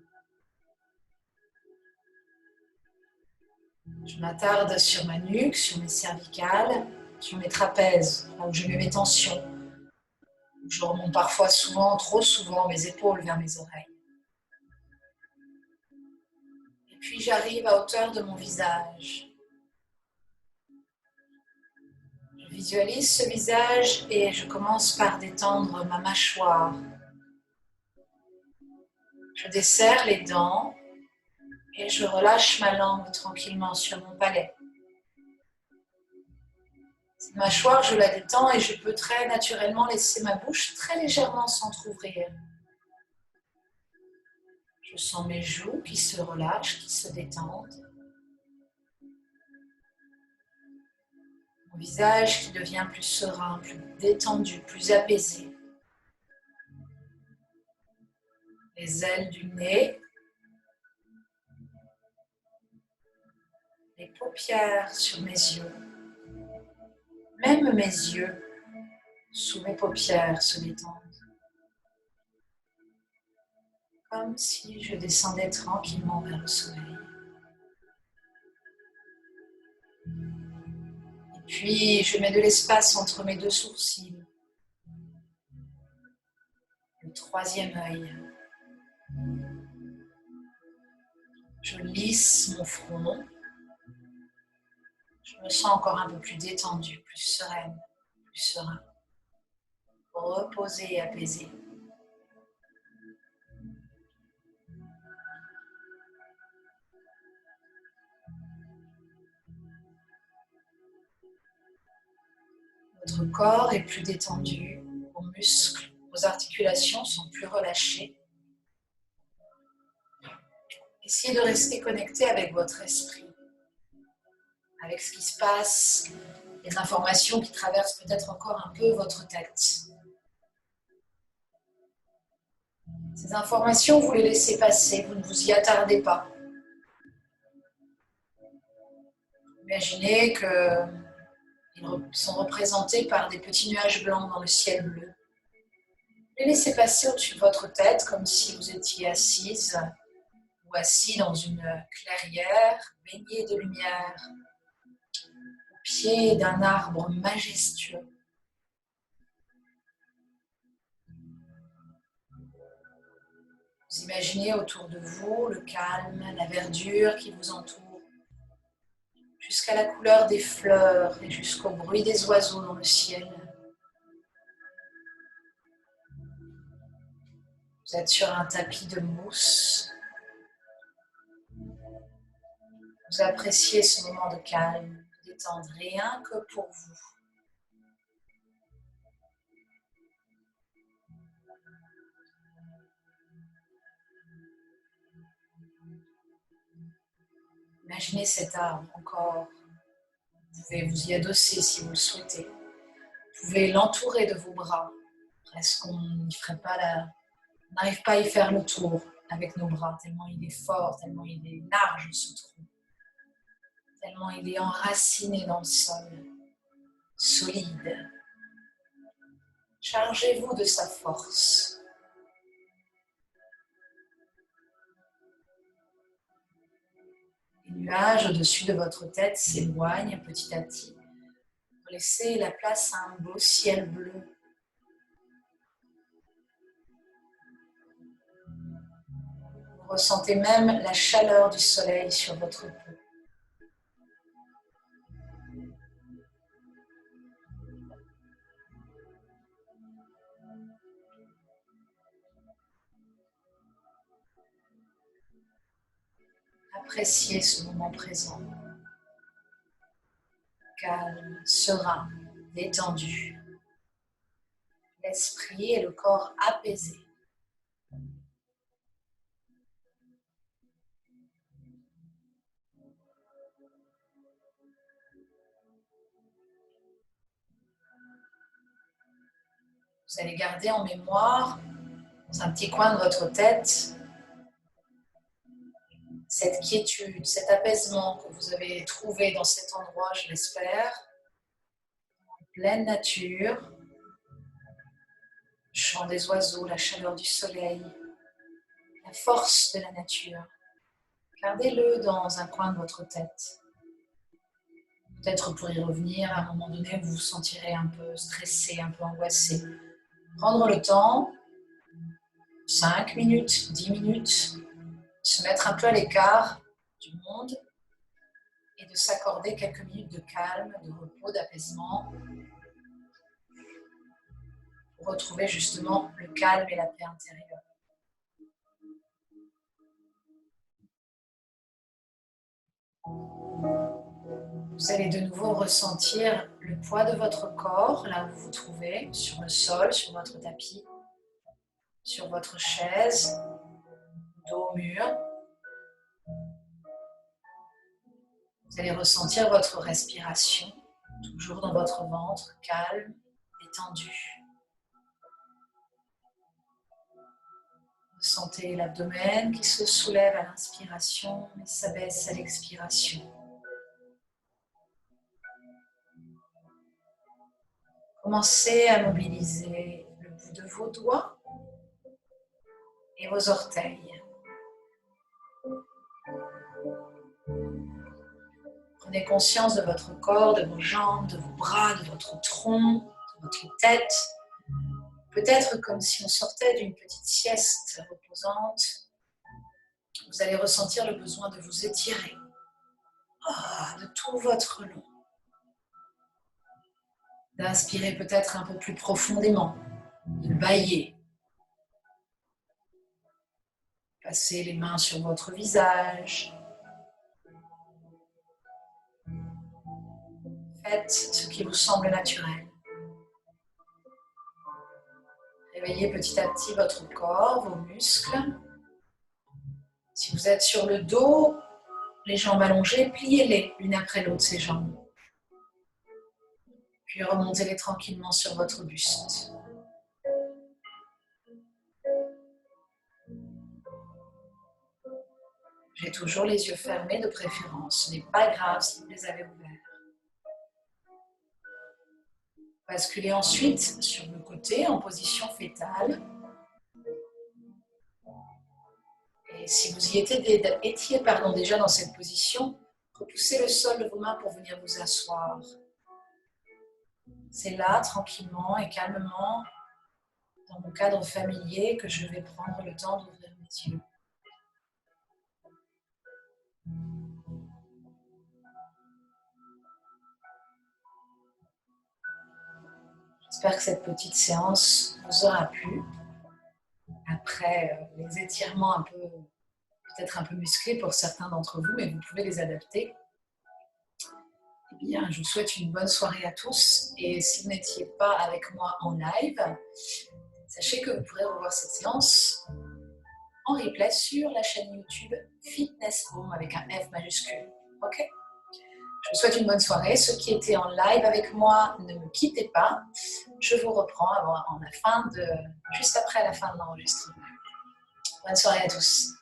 Je m'attarde sur ma nuque, sur mes cervicales, sur mes trapèzes, là où je mets mes tensions. Je remonte parfois souvent, trop souvent, mes épaules vers mes oreilles. Et puis j'arrive à hauteur de mon visage. Je visualise ce visage et je commence par détendre ma mâchoire. Je desserre les dents et je relâche ma langue tranquillement sur mon palais. Cette mâchoire, je la détends et je peux très naturellement laisser ma bouche très légèrement s'entrouvrir. Je sens mes joues qui se relâchent, qui se détendent. Mon visage qui devient plus serein, plus détendu, plus apaisé. Les ailes du nez. Les paupières sur mes yeux. Même mes yeux, sous mes paupières, se détendent. Comme si je descendais tranquillement vers le soleil. Et puis, je mets de l'espace entre mes deux sourcils. Le troisième œil. Je lisse mon front. Je me sens encore un peu plus détendue, plus sereine, plus serein. Reposé et apaisé. Votre corps est plus détendu, vos muscles, vos articulations sont plus relâchées. Essayez de rester connecté avec votre esprit, avec ce qui se passe, les informations qui traversent peut-être encore un peu votre tête. Ces informations, vous les laissez passer, vous ne vous y attardez pas. Imaginez qu'ils sont représentés par des petits nuages blancs dans le ciel bleu. Les laissez passer au-dessus de votre tête comme si vous étiez assise ou assis dans une clairière baignée de lumière, au pied d'un arbre majestueux. Vous imaginez autour de vous le calme, la verdure qui vous entoure, jusqu'à la couleur des fleurs et jusqu'au bruit des oiseaux dans le ciel. Vous êtes sur un tapis de mousse. Vous appréciez ce moment de calme, de détente, rien que pour vous. Imaginez cet arbre encore. Vous pouvez vous y adosser si vous le souhaitez. Vous pouvez l'entourer de vos bras. Presque on n'arrive pas à y faire le tour avec nos bras, tellement il est fort, tellement il est large ce trou, tellement il est enraciné dans le sol, solide. Chargez-vous de sa force. Les nuages au-dessus de votre tête s'éloignent petit à petit pour laisser la place à un beau ciel bleu. Vous ressentez même la chaleur du soleil sur votre peau. Appréciez ce moment présent. Calme, serein, détendu. L'esprit et le corps apaisés. Vous allez garder en mémoire, dans un petit coin de votre tête, cette quiétude, cet apaisement que vous avez trouvé dans cet endroit, je l'espère, en pleine nature, le chant des oiseaux, la chaleur du soleil, la force de la nature. Gardez-le dans un coin de votre tête. Peut-être pour y revenir à un moment donné, vous vous sentirez un peu stressé, un peu angoissé. Prendre le temps, 5 minutes, 10 minutes, se mettre un peu à l'écart du monde et de s'accorder quelques minutes de calme, de repos, d'apaisement pour retrouver justement le calme et la paix intérieure. Vous allez de nouveau ressentir le poids de votre corps, là où vous vous trouvez, sur le sol, sur votre tapis, sur votre chaise, dos au mur. Vous allez ressentir votre respiration, toujours dans votre ventre, calme, détendu. Ressentez l'abdomen qui se soulève à l'inspiration et s'abaisse à l'expiration. Commencez à mobiliser le bout de vos doigts et vos orteils. Prenez conscience de votre corps, de vos jambes, de vos bras, de votre tronc, de votre tête. Peut-être comme si on sortait d'une petite sieste reposante. Vous allez ressentir le besoin de vous étirer de tout votre long. D'inspirer peut-être un peu plus profondément, de bâiller. Passez les mains sur votre visage. Faites ce qui vous semble naturel. Réveillez petit à petit votre corps, vos muscles. Si vous êtes sur le dos, les jambes allongées, pliez-les l'une après l'autre, ces jambes. Puis remontez-les tranquillement sur votre buste. J'ai toujours les yeux fermés de préférence. Ce n'est pas grave si vous les avez ouverts. Basculez ensuite sur le côté en position fétale. Et si vous y étiez déjà dans cette position, repoussez le sol de vos mains pour venir vous asseoir. C'est là, tranquillement et calmement, dans mon cadre familier, que je vais prendre le temps d'ouvrir mes yeux. J'espère que cette petite séance vous aura plu. Après les étirements peut-être un peu musclés pour certains d'entre vous, mais vous pouvez les adapter. Eh bien, je vous souhaite une bonne soirée à tous. Et si vous n'étiez pas avec moi en live, sachez que vous pourrez revoir cette séance en replay sur la chaîne YouTube Fitness Home avec un F majuscule. Ok ? Je vous souhaite une bonne soirée. Ceux qui étaient en live avec moi, ne me quittez pas. Je vous reprends juste après la fin de l'enregistrement. Bonne soirée à tous.